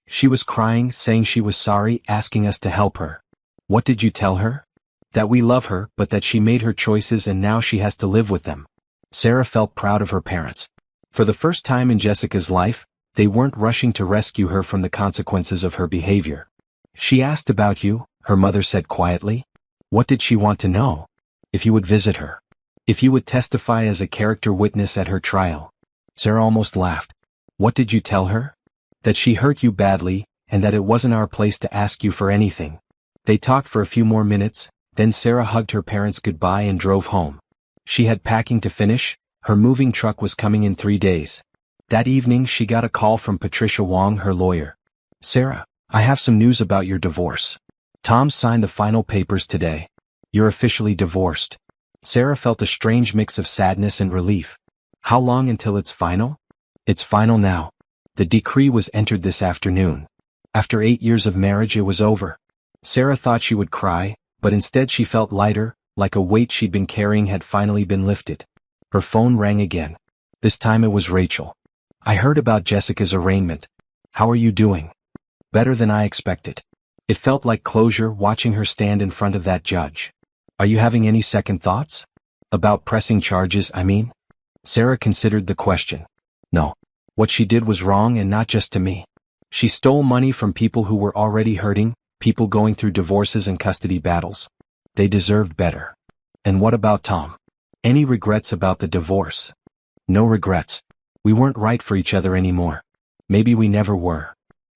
She was crying, saying she was sorry, asking us to help her. What did you tell her? That we love her, but that she made her choices and now she has to live with them. Sarah felt proud of her parents. For the first time in Jessica's life, they weren't rushing to rescue her from the consequences of her behavior. She asked about you, her mother said quietly. What did she want to know? If you would visit her. If you would testify as a character witness at her trial. Sarah almost laughed. What did you tell her? That she hurt you badly, and that it wasn't our place to ask you for anything. They talked for a few more minutes, then Sarah hugged her parents goodbye and drove home. She had packing to finish, her moving truck was coming in 3 days. That evening she got a call from Patricia Wong, her lawyer. Sarah, I have some news about your divorce. Tom signed the final papers today. You're officially divorced. Sarah felt a strange mix of sadness and relief. How long until it's final? It's final now. The decree was entered this afternoon. After 8 years of marriage it was over. Sarah thought she would cry, but instead she felt lighter, like a weight she'd been carrying had finally been lifted. Her phone rang again. This time it was Rachel. I heard about Jessica's arraignment. How are you doing? Better than I expected. It felt like closure watching her stand in front of that judge. Are you having any second thoughts? About pressing charges, I mean? Sarah considered the question. No. What she did was wrong, and not just to me. She stole money from people who were already hurting, people going through divorces and custody battles. They deserved better. And what about Tom? Any regrets about the divorce? No regrets. We weren't right for each other anymore. Maybe we never were.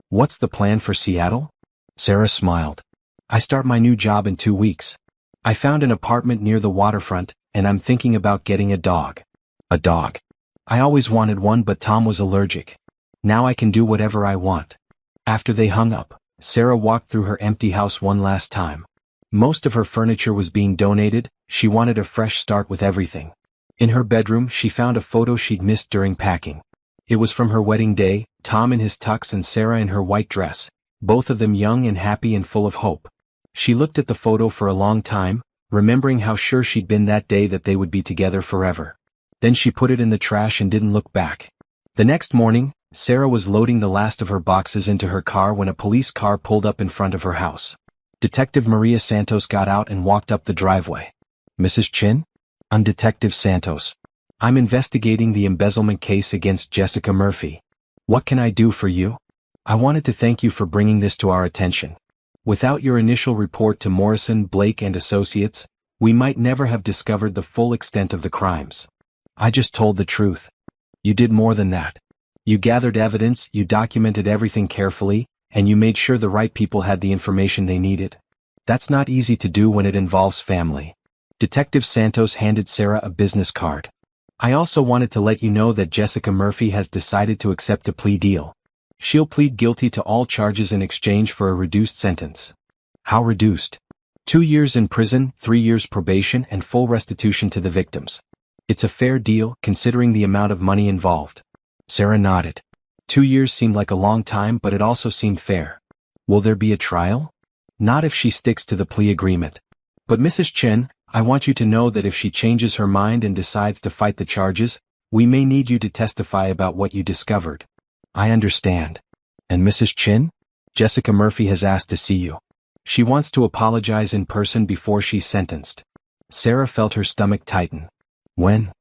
What's the plan for Seattle? Sarah smiled. I start my new job in 2 weeks. I found an apartment near the waterfront, and I'm thinking about getting a dog. A dog. I always wanted one, but Tom was allergic. Now I can do whatever I want. After they hung up, Sarah walked through her empty house one last time. Most of her furniture was being donated, she wanted a fresh start with everything. In her bedroom she found a photo she'd missed during packing. It was from her wedding day, Tom in his tux and Sarah in her white dress, both of them young and happy and full of hope. She looked at the photo for a long time, remembering how sure she'd been that day that they would be together forever. Then she put it in the trash and didn't look back. The next morning, Sarah was loading the last of her boxes into her car when a police car pulled up in front of her house. Detective Maria Santos got out and walked up the driveway. Mrs. Chin? I'm Detective Santos. I'm investigating the embezzlement case against Jessica Murphy. What can I do for you? I wanted to thank you for bringing this to our attention. Without your initial report to Morrison, Blake and Associates, we might never have discovered the full extent of the crimes. I just told the truth. You did more than that. You gathered evidence, you documented everything carefully, and you made sure the right people had the information they needed. That's not easy to do when it involves family. Detective Santos handed Sarah a business card. I also wanted to let you know that Jessica Murphy has decided to accept a plea deal. She'll plead guilty to all charges in exchange for a reduced sentence. How reduced? 2 years in prison, 3 years probation and full restitution to the victims. It's a fair deal, considering the amount of money involved. Sarah nodded. 2 years seemed like a long time, but it also seemed fair. Will there be a trial? Not if she sticks to the plea agreement. But Mrs. Chen, I want you to know that if she changes her mind and decides to fight the charges, we may need you to testify about what you discovered. I understand. And Mrs. Chin? Jessica Murphy has asked to see you. She wants to apologize in person before she's sentenced. Sarah felt her stomach tighten. When?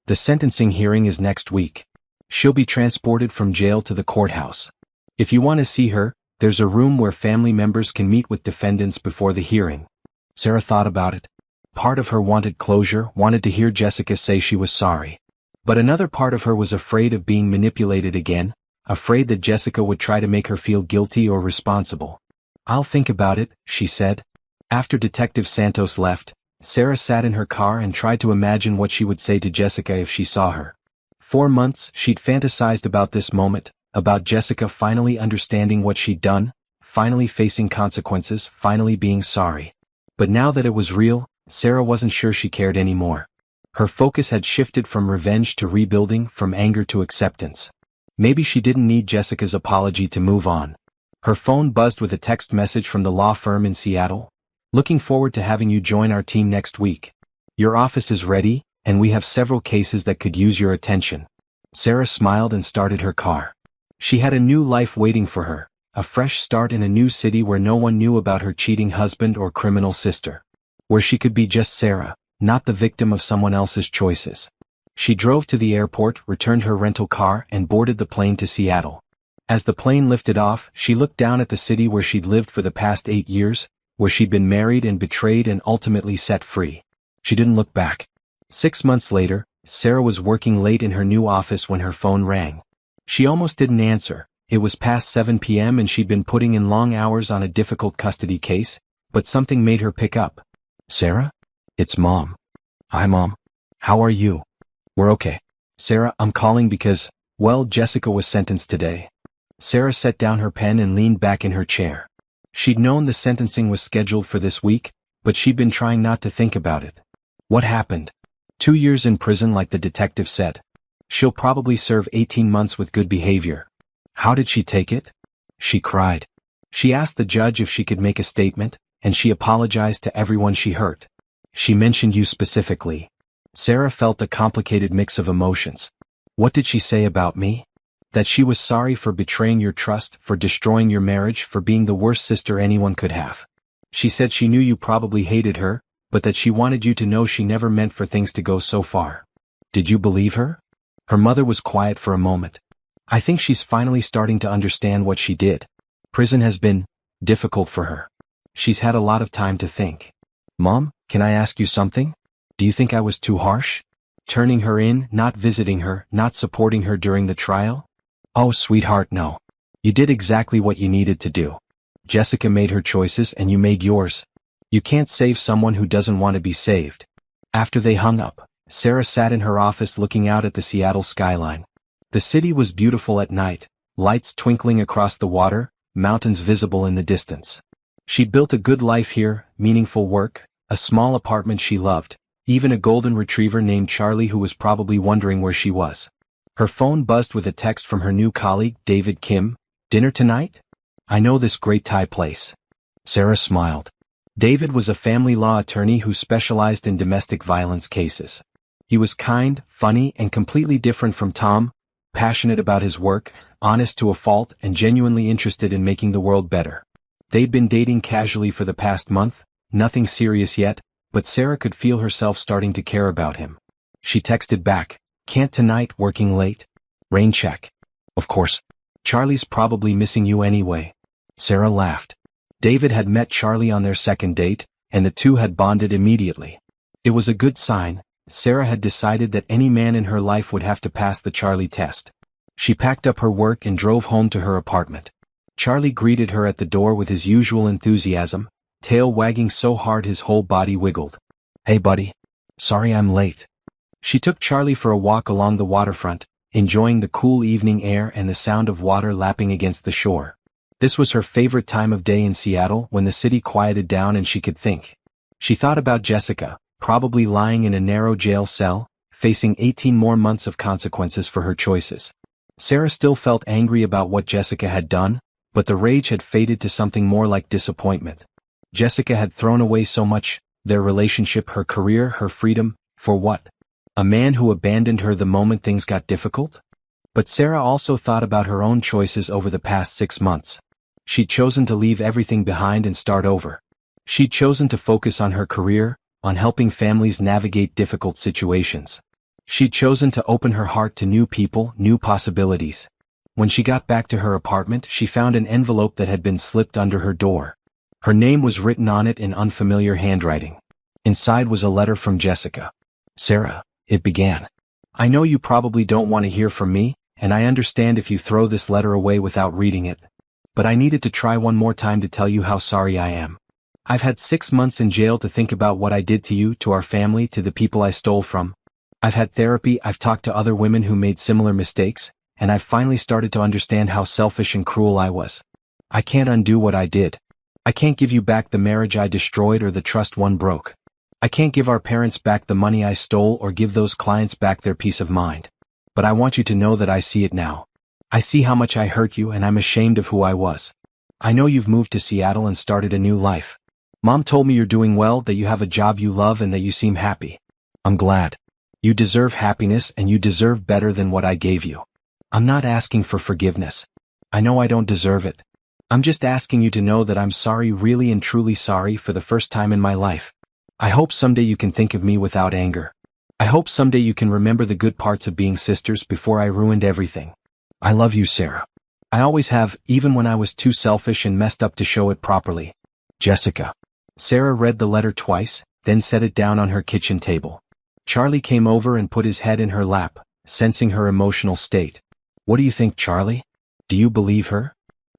The sentencing hearing is next week. She'll be transported from jail to the courthouse. If you want to see her, there's a room where family members can meet with defendants before the hearing. Sarah thought about it. Part of her wanted closure, wanted to hear Jessica say she was sorry. But another part of her was afraid of being manipulated again, afraid that Jessica would try to make her feel guilty or responsible. I'll think about it, she said. After Detective Santos left, Sarah sat in her car and tried to imagine what she would say to Jessica if she saw her. 4 months she'd fantasized about this moment, about Jessica finally understanding what she'd done, finally facing consequences, finally being sorry. But now that it was real, Sarah wasn't sure she cared anymore. Her focus had shifted from revenge to rebuilding, from anger to acceptance. Maybe she didn't need Jessica's apology to move on. Her phone buzzed with a text message from the law firm in Seattle. Looking forward to having you join our team next week. Your office is ready, and we have several cases that could use your attention. Sarah smiled and started her car. She had a new life waiting for her, a fresh start in a new city where no one knew about her cheating husband or criminal sister. Where she could be just Sarah, not the victim of someone else's choices. She drove to the airport, returned her rental car, and boarded the plane to Seattle. As the plane lifted off, she looked down at the city where she'd lived for the past 8 years, where she'd been married and betrayed and ultimately set free. She didn't look back. 6 months later, Sarah was working late in her new office when her phone rang. She almost didn't answer. It was past 7 p.m. and she'd been putting in long hours on a difficult custody case, but something made her pick up. Sarah? It's Mom. Hi, Mom. How are you? We're okay. Sarah, I'm calling because, well, Jessica was sentenced today. Sarah set down her pen and leaned back in her chair. She'd known the sentencing was scheduled for this week, but she'd been trying not to think about it. What happened? 2 years in prison like the detective said. She'll probably serve 18 months with good behavior. How did she take it? She cried. She asked the judge if she could make a statement, and she apologized to everyone she hurt. She mentioned you specifically. Sarah felt a complicated mix of emotions. What did she say about me? That she was sorry for betraying your trust, for destroying your marriage, for being the worst sister anyone could have. She said she knew you probably hated her, but that she wanted you to know she never meant for things to go so far. Did you believe her? Her mother was quiet for a moment. I think she's finally starting to understand what she did. Prison has been difficult for her. She's had a lot of time to think. Mom, can I ask you something? Do you think I was too harsh? Turning her in, not visiting her, not supporting her during the trial? Oh, sweetheart, no. You did exactly what you needed to do. Jessica made her choices and you made yours. You can't save someone who doesn't want to be saved. After they hung up, Sarah sat in her office looking out at the Seattle skyline. The city was beautiful at night, lights twinkling across the water, mountains visible in the distance. She'd built a good life here, meaningful work, a small apartment she loved, even a golden retriever named Charlie who was probably wondering where she was. Her phone buzzed with a text from her new colleague, David Kim. Dinner tonight? I know this great Thai place. Sarah smiled. David was a family law attorney who specialized in domestic violence cases. He was kind, funny, and completely different from Tom, passionate about his work, honest to a fault, and genuinely interested in making the world better. They'd been dating casually for the past month, nothing serious yet, but Sarah could feel herself starting to care about him. She texted back, "Can't tonight, working late?" Rain check. Of course. Charlie's probably missing you anyway. Sarah laughed. David had met Charlie on their second date, and the two had bonded immediately. It was a good sign. Sarah had decided that any man in her life would have to pass the Charlie test. She packed up her work and drove home to her apartment. Charlie greeted her at the door with his usual enthusiasm, tail wagging so hard his whole body wiggled. Hey buddy. Sorry I'm late. She took Charlie for a walk along the waterfront, enjoying the cool evening air and the sound of water lapping against the shore. This was her favorite time of day in Seattle when the city quieted down and she could think. She thought about Jessica, probably lying in a narrow jail cell, facing 18 more months of consequences for her choices. Sarah still felt angry about what Jessica had done, but the rage had faded to something more like disappointment. Jessica had thrown away so much, their relationship, her career, her freedom, for what? A man who abandoned her the moment things got difficult? But Sarah also thought about her own choices over the past 6 months. She'd chosen to leave everything behind and start over. She'd chosen to focus on her career, on helping families navigate difficult situations. She'd chosen to open her heart to new people, new possibilities. When she got back to her apartment, she found an envelope that had been slipped under her door. Her name was written on it in unfamiliar handwriting. Inside was a letter from Jessica. Sarah, it began. I know you probably don't want to hear from me, and I understand if you throw this letter away without reading it. But I needed to try one more time to tell you how sorry I am. I've had 6 months in jail to think about what I did to you, to our family, to the people I stole from. I've had therapy, I've talked to other women who made similar mistakes, and I've finally started to understand how selfish and cruel I was. I can't undo what I did. I can't give you back the marriage I destroyed or the trust one broke. I can't give our parents back the money I stole or give those clients back their peace of mind. But I want you to know that I see it now. I see how much I hurt you and I'm ashamed of who I was. I know you've moved to Seattle and started a new life. Mom told me you're doing well, that you have a job you love and that you seem happy. I'm glad. You deserve happiness and you deserve better than what I gave you. I'm not asking for forgiveness. I know I don't deserve it. I'm just asking you to know that I'm sorry, really and truly sorry for the first time in my life. I hope someday you can think of me without anger. I hope someday you can remember the good parts of being sisters before I ruined everything. I love you, Sarah. I always have, even when I was too selfish and messed up to show it properly. Jessica. Sarah read the letter twice, then set it down on her kitchen table. Charlie came over and put his head in her lap, sensing her emotional state. What do you think, Charlie? Do you believe her?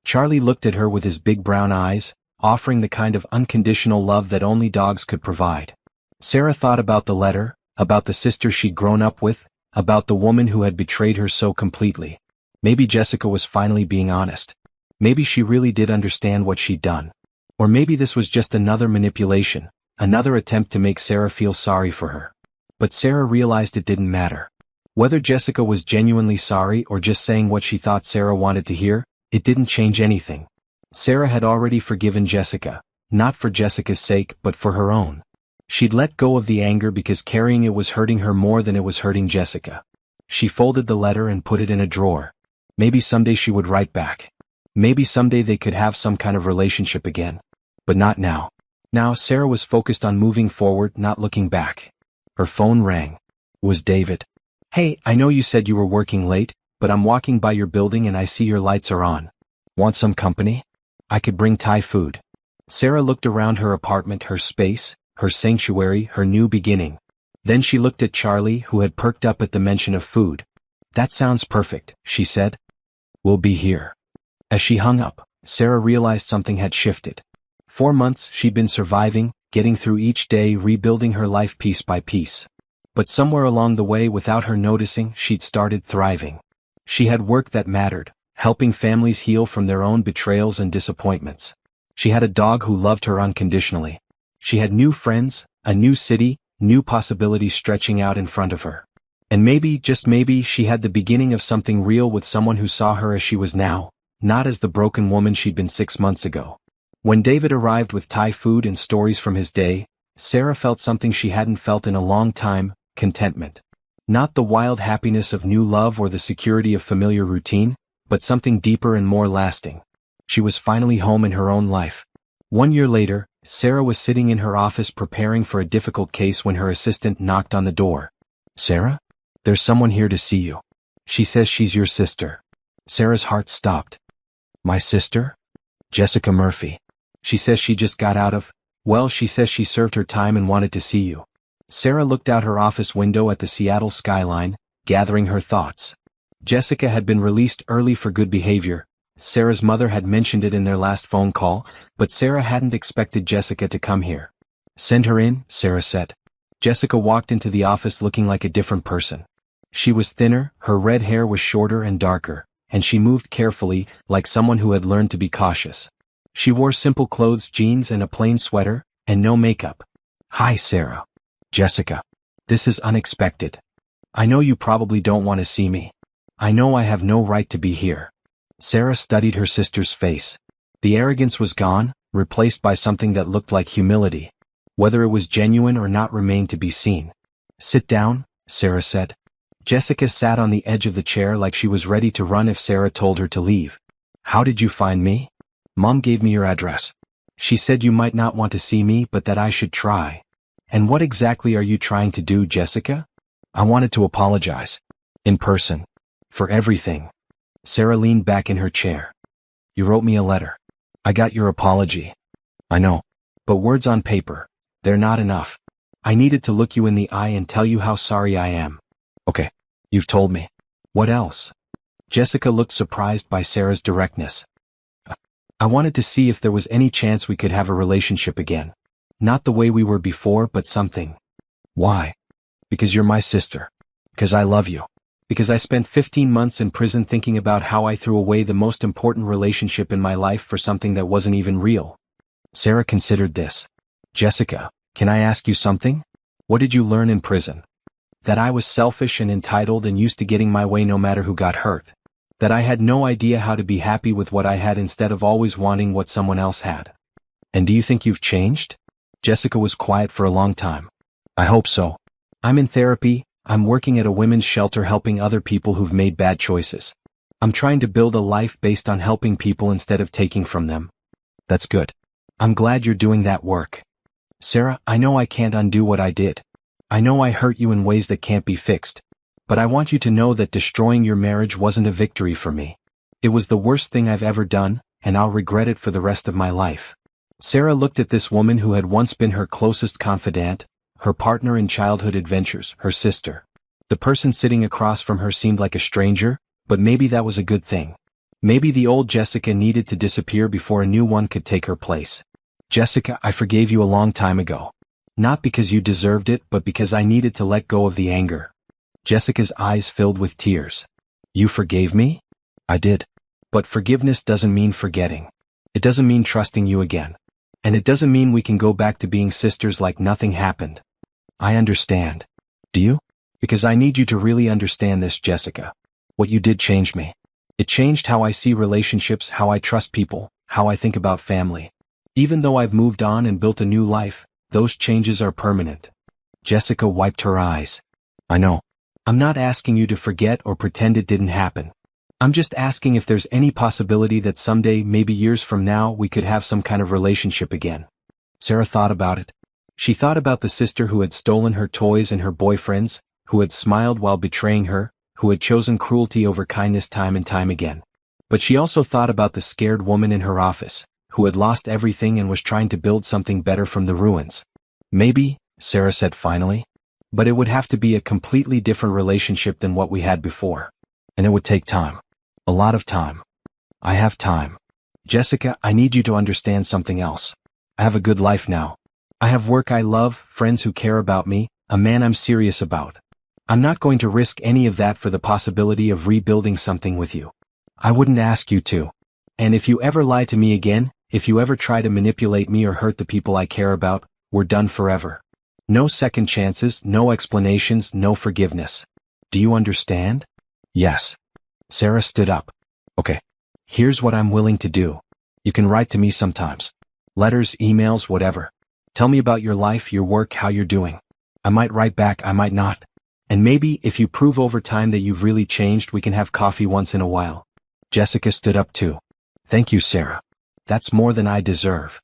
Charlie looked at her with his big brown eyes, offering the kind of unconditional love that only dogs could provide. Sarah thought about the letter, about the sister she'd grown up with, about the woman who had betrayed her so completely. Maybe Jessica was finally being honest. Maybe she really did understand what she'd done. Or maybe this was just another manipulation, another attempt to make Sarah feel sorry for her. But Sarah realized it didn't matter. Whether Jessica was genuinely sorry or just saying what she thought Sarah wanted to hear, it didn't change anything. Sarah had already forgiven Jessica, not for Jessica's sake but for her own. She'd let go of the anger because carrying it was hurting her more than it was hurting Jessica. She folded the letter and put it in a drawer. Maybe someday she would write back. Maybe someday they could have some kind of relationship again. But not now. Now Sarah was focused on moving forward, not looking back. Her phone rang. It was David. Hey, I know you said you were working late, but I'm walking by your building and I see your lights are on. Want some company? I could bring Thai food. Sarah looked around her apartment, her space, her sanctuary, her new beginning. Then she looked at Charlie, who had perked up at the mention of food. That sounds perfect, she said. We'll be here. As she hung up, Sarah realized something had shifted. 4 months she'd been surviving, getting through each day, rebuilding her life piece by piece. But somewhere along the way, without her noticing, she'd started thriving. She had work that mattered, helping families heal from their own betrayals and disappointments. She had a dog who loved her unconditionally. She had new friends, a new city, new possibilities stretching out in front of her. And maybe, just maybe, she had the beginning of something real with someone who saw her as she was now, not as the broken woman she'd been 6 months ago. When David arrived with Thai food and stories from his day, Sarah felt something she hadn't felt in a long time: contentment. Not the wild happiness of new love or the security of familiar routine, but something deeper and more lasting. She was finally home in her own life. 1 year later, Sarah was sitting in her office preparing for a difficult case when her assistant knocked on the door. Sarah? There's someone here to see you. She says she's your sister. Sarah's heart stopped. My sister? Jessica Murphy. She says she just got out of, well, she says she served her time and wanted to see you. Sarah looked out her office window at the Seattle skyline, gathering her thoughts. Jessica had been released early for good behavior. Sarah's mother had mentioned it in their last phone call, but Sarah hadn't expected Jessica to come here. Send her in, Sarah said. Jessica walked into the office looking like a different person. She was thinner, her red hair was shorter and darker, and she moved carefully, like someone who had learned to be cautious. She wore simple clothes, jeans and a plain sweater, and no makeup. Hi, Sarah. Jessica. This is unexpected. I know you probably don't want to see me. I know I have no right to be here. Sarah studied her sister's face. The arrogance was gone, replaced by something that looked like humility. Whether it was genuine or not remained to be seen. Sit down, Sarah said. Jessica sat on the edge of the chair like she was ready to run if Sarah told her to leave. How did you find me? Mom gave me your address. She said you might not want to see me but that I should try. And what exactly are you trying to do, Jessica? I wanted to apologize. In person. For everything. Sarah leaned back in her chair. You wrote me a letter. I got your apology. I know. But words on paper, they're not enough. I needed to look you in the eye and tell you how sorry I am. Okay. You've told me. What else? Jessica looked surprised by Sarah's directness. I wanted to see if there was any chance we could have a relationship again. Not the way we were before, but something. Why? Because you're my sister. Because I love you. Because I spent 15 months in prison thinking about how I threw away the most important relationship in my life for something that wasn't even real. Sarah considered this. Jessica, can I ask you something? What did you learn in prison? That I was selfish and entitled and used to getting my way no matter who got hurt. That I had no idea how to be happy with what I had instead of always wanting what someone else had. And do you think you've changed? Jessica was quiet for a long time. I hope so. I'm in therapy, I'm working at a women's shelter helping other people who've made bad choices. I'm trying to build a life based on helping people instead of taking from them. That's good. I'm glad you're doing that work. Sarah, I know I can't undo what I did. I know I hurt you in ways that can't be fixed. But I want you to know that destroying your marriage wasn't a victory for me. It was the worst thing I've ever done, and I'll regret it for the rest of my life. Sarah looked at this woman who had once been her closest confidant, her partner in childhood adventures, her sister. The person sitting across from her seemed like a stranger, but maybe that was a good thing. Maybe the old Jessica needed to disappear before a new one could take her place. Jessica, I forgave you a long time ago. Not because you deserved it, but because I needed to let go of the anger. Jessica's eyes filled with tears. You forgave me? I did. But forgiveness doesn't mean forgetting. It doesn't mean trusting you again. And it doesn't mean we can go back to being sisters like nothing happened. I understand. Do you? Because I need you to really understand this, Jessica. What you did changed me. It changed how I see relationships, how I trust people, how I think about family. Even though I've moved on and built a new life, those changes are permanent. Jessica wiped her eyes. I know. I'm not asking you to forget or pretend it didn't happen. I'm just asking if there's any possibility that someday, maybe years from now, we could have some kind of relationship again. Sarah thought about it. She thought about the sister who had stolen her toys and her boyfriends, who had smiled while betraying her, who had chosen cruelty over kindness time and time again. But she also thought about the scared woman in her office, who had lost everything and was trying to build something better from the ruins. Maybe, Sarah said finally. But it would have to be a completely different relationship than what we had before. And it would take time. A lot of time. I have time. Jessica, I need you to understand something else. I have a good life now. I have work I love, friends who care about me, a man I'm serious about. I'm not going to risk any of that for the possibility of rebuilding something with you. I wouldn't ask you to. And if you ever lie to me again, if you ever try to manipulate me or hurt the people I care about, we're done forever. No second chances, no explanations, no forgiveness. Do you understand? Yes. Sarah stood up. Okay. Here's what I'm willing to do. You can write to me sometimes. Letters, emails, whatever. Tell me about your life, your work, how you're doing. I might write back, I might not. And maybe, if you prove over time that you've really changed, we can have coffee once in a while. Jessica stood up too. Thank you, Sarah. That's more than I deserve.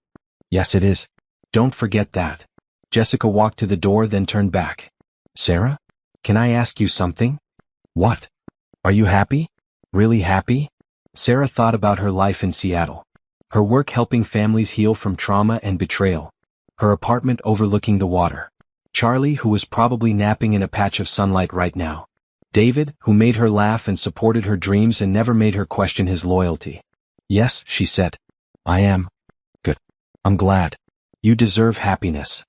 Yes, it is. Don't forget that. Jessica walked to the door, then turned back. Sarah? Can I ask you something? What? Are you happy? Really happy? Sarah thought about her life in Seattle. Her work helping families heal from trauma and betrayal. Her apartment overlooking the water. Charlie, who was probably napping in a patch of sunlight right now. David, who made her laugh and supported her dreams and never made her question his loyalty. Yes, she said. I am. Good. I'm glad. You deserve happiness.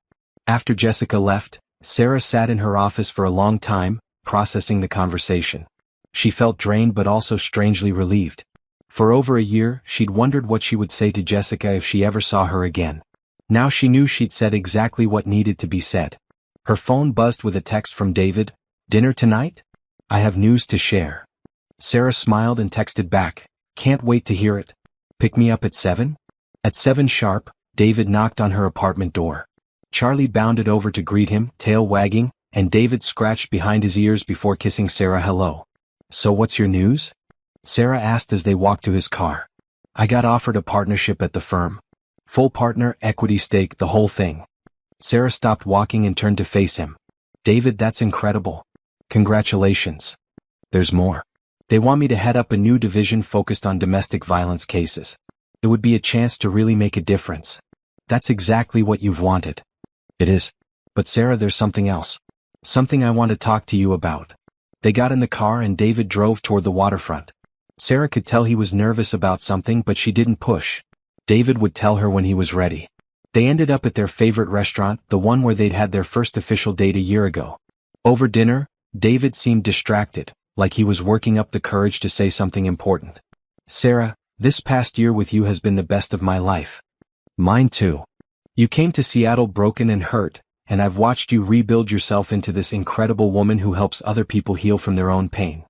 After Jessica left, Sarah sat in her office for a long time, processing the conversation. She felt drained but also strangely relieved. For over a year, she'd wondered what she would say to Jessica if she ever saw her again. Now she knew she'd said exactly what needed to be said. Her phone buzzed with a text from David. Dinner tonight? I have news to share. Sarah smiled and texted back. Can't wait to hear it. Pick me up at 7? At 7 sharp, David knocked on her apartment door. Charlie bounded over to greet him, tail wagging, and David scratched behind his ears before kissing Sarah hello. So what's your news? Sarah asked as they walked to his car. I got offered a partnership at the firm. Full partner, equity stake, the whole thing. Sarah stopped walking and turned to face him. David, that's incredible. Congratulations. There's more. They want me to head up a new division focused on domestic violence cases. It would be a chance to really make a difference. That's exactly what you've wanted. It is. But Sarah, there's something else. Something I want to talk to you about. They got in the car and David drove toward the waterfront. Sarah could tell he was nervous about something, but she didn't push. David would tell her when he was ready. They ended up at their favorite restaurant, the one where they'd had their first official date a year ago. Over dinner, David seemed distracted, like he was working up the courage to say something important. Sarah, this past year with you has been the best of my life. Mine too. You came to Seattle broken and hurt, and I've watched you rebuild yourself into this incredible woman who helps other people heal from their own pain.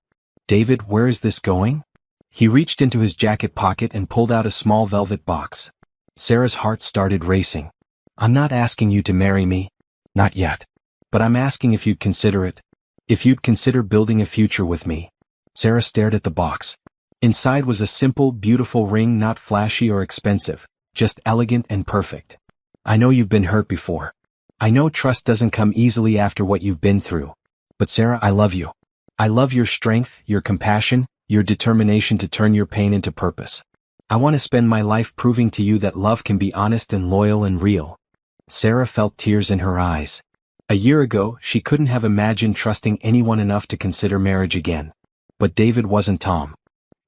David, where is this going? He reached into his jacket pocket and pulled out a small velvet box. Sarah's heart started racing. I'm not asking you to marry me. Not yet. But I'm asking if you'd consider it. If you'd consider building a future with me. Sarah stared at the box. Inside was a simple, beautiful ring, not flashy or expensive, just elegant and perfect. I know you've been hurt before. I know trust doesn't come easily after what you've been through. But Sarah, I love you. I love your strength, your compassion, your determination to turn your pain into purpose. I want to spend my life proving to you that love can be honest and loyal and real. Sarah felt tears in her eyes. A year ago, she couldn't have imagined trusting anyone enough to consider marriage again. But David wasn't Tom.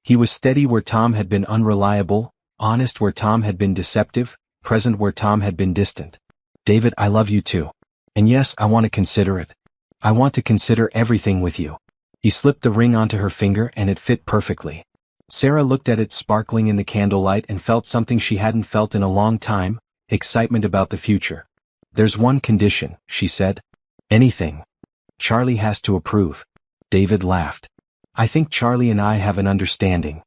He was steady where Tom had been unreliable, honest where Tom had been deceptive, present where Tom had been distant. David, I love you too. And yes, I want to consider it. I want to consider everything with you. He slipped the ring onto her finger and it fit perfectly. Sarah looked at it sparkling in the candlelight and felt something she hadn't felt in a long time, excitement about the future. There's one condition, she said. Anything. Charlie has to approve. David laughed. I think Charlie and I have an understanding.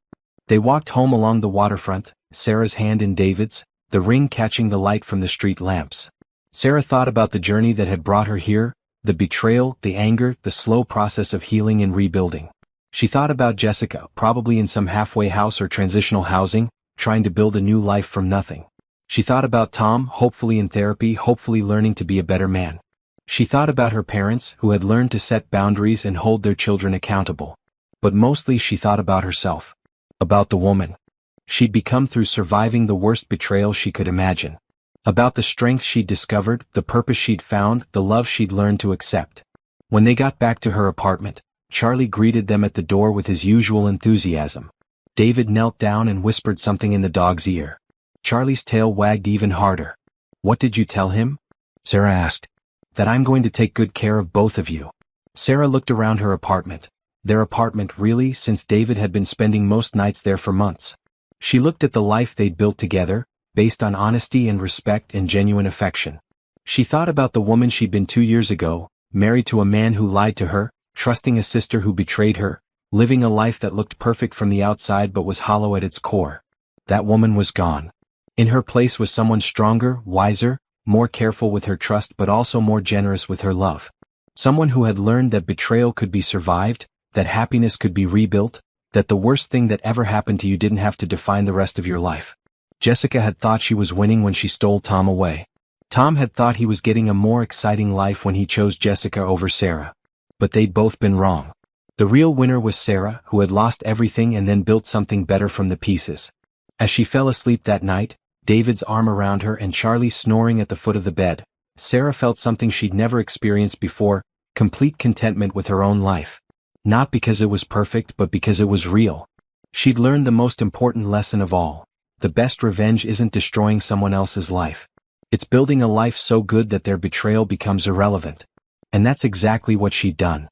They walked home along the waterfront, Sarah's hand in David's, the ring catching the light from the street lamps. Sarah thought about the journey that had brought her here, the betrayal, the anger, the slow process of healing and rebuilding. She thought about Jessica, probably in some halfway house or transitional housing, trying to build a new life from nothing. She thought about Tom, hopefully in therapy, hopefully learning to be a better man. She thought about her parents, who had learned to set boundaries and hold their children accountable. But mostly she thought about herself. About the woman she'd become through surviving the worst betrayal she could imagine. About the strength she'd discovered, the purpose she'd found, the love she'd learned to accept. When they got back to her apartment, Charlie greeted them at the door with his usual enthusiasm. David knelt down and whispered something in the dog's ear. Charlie's tail wagged even harder. What did you tell him? Sarah asked. That I'm going to take good care of both of you. Sarah looked around her apartment. Their apartment, really, since David had been spending most nights there for months. She looked at the life they'd built together, based on honesty and respect and genuine affection. She thought about the woman she'd been 2 years ago, married to a man who lied to her, trusting a sister who betrayed her, living a life that looked perfect from the outside but was hollow at its core. That woman was gone. In her place was someone stronger, wiser, more careful with her trust but also more generous with her love. Someone who had learned that betrayal could be survived, that happiness could be rebuilt, that the worst thing that ever happened to you didn't have to define the rest of your life. Jessica had thought she was winning when she stole Tom away. Tom had thought he was getting a more exciting life when he chose Jessica over Sarah. But they'd both been wrong. The real winner was Sarah, who had lost everything and then built something better from the pieces. As she fell asleep that night, David's arm around her and Charlie snoring at the foot of the bed, Sarah felt something she'd never experienced before, complete contentment with her own life. Not because it was perfect but because it was real. She'd learned the most important lesson of all. The best revenge isn't destroying someone else's life. It's building a life so good that their betrayal becomes irrelevant. And that's exactly what she'd done.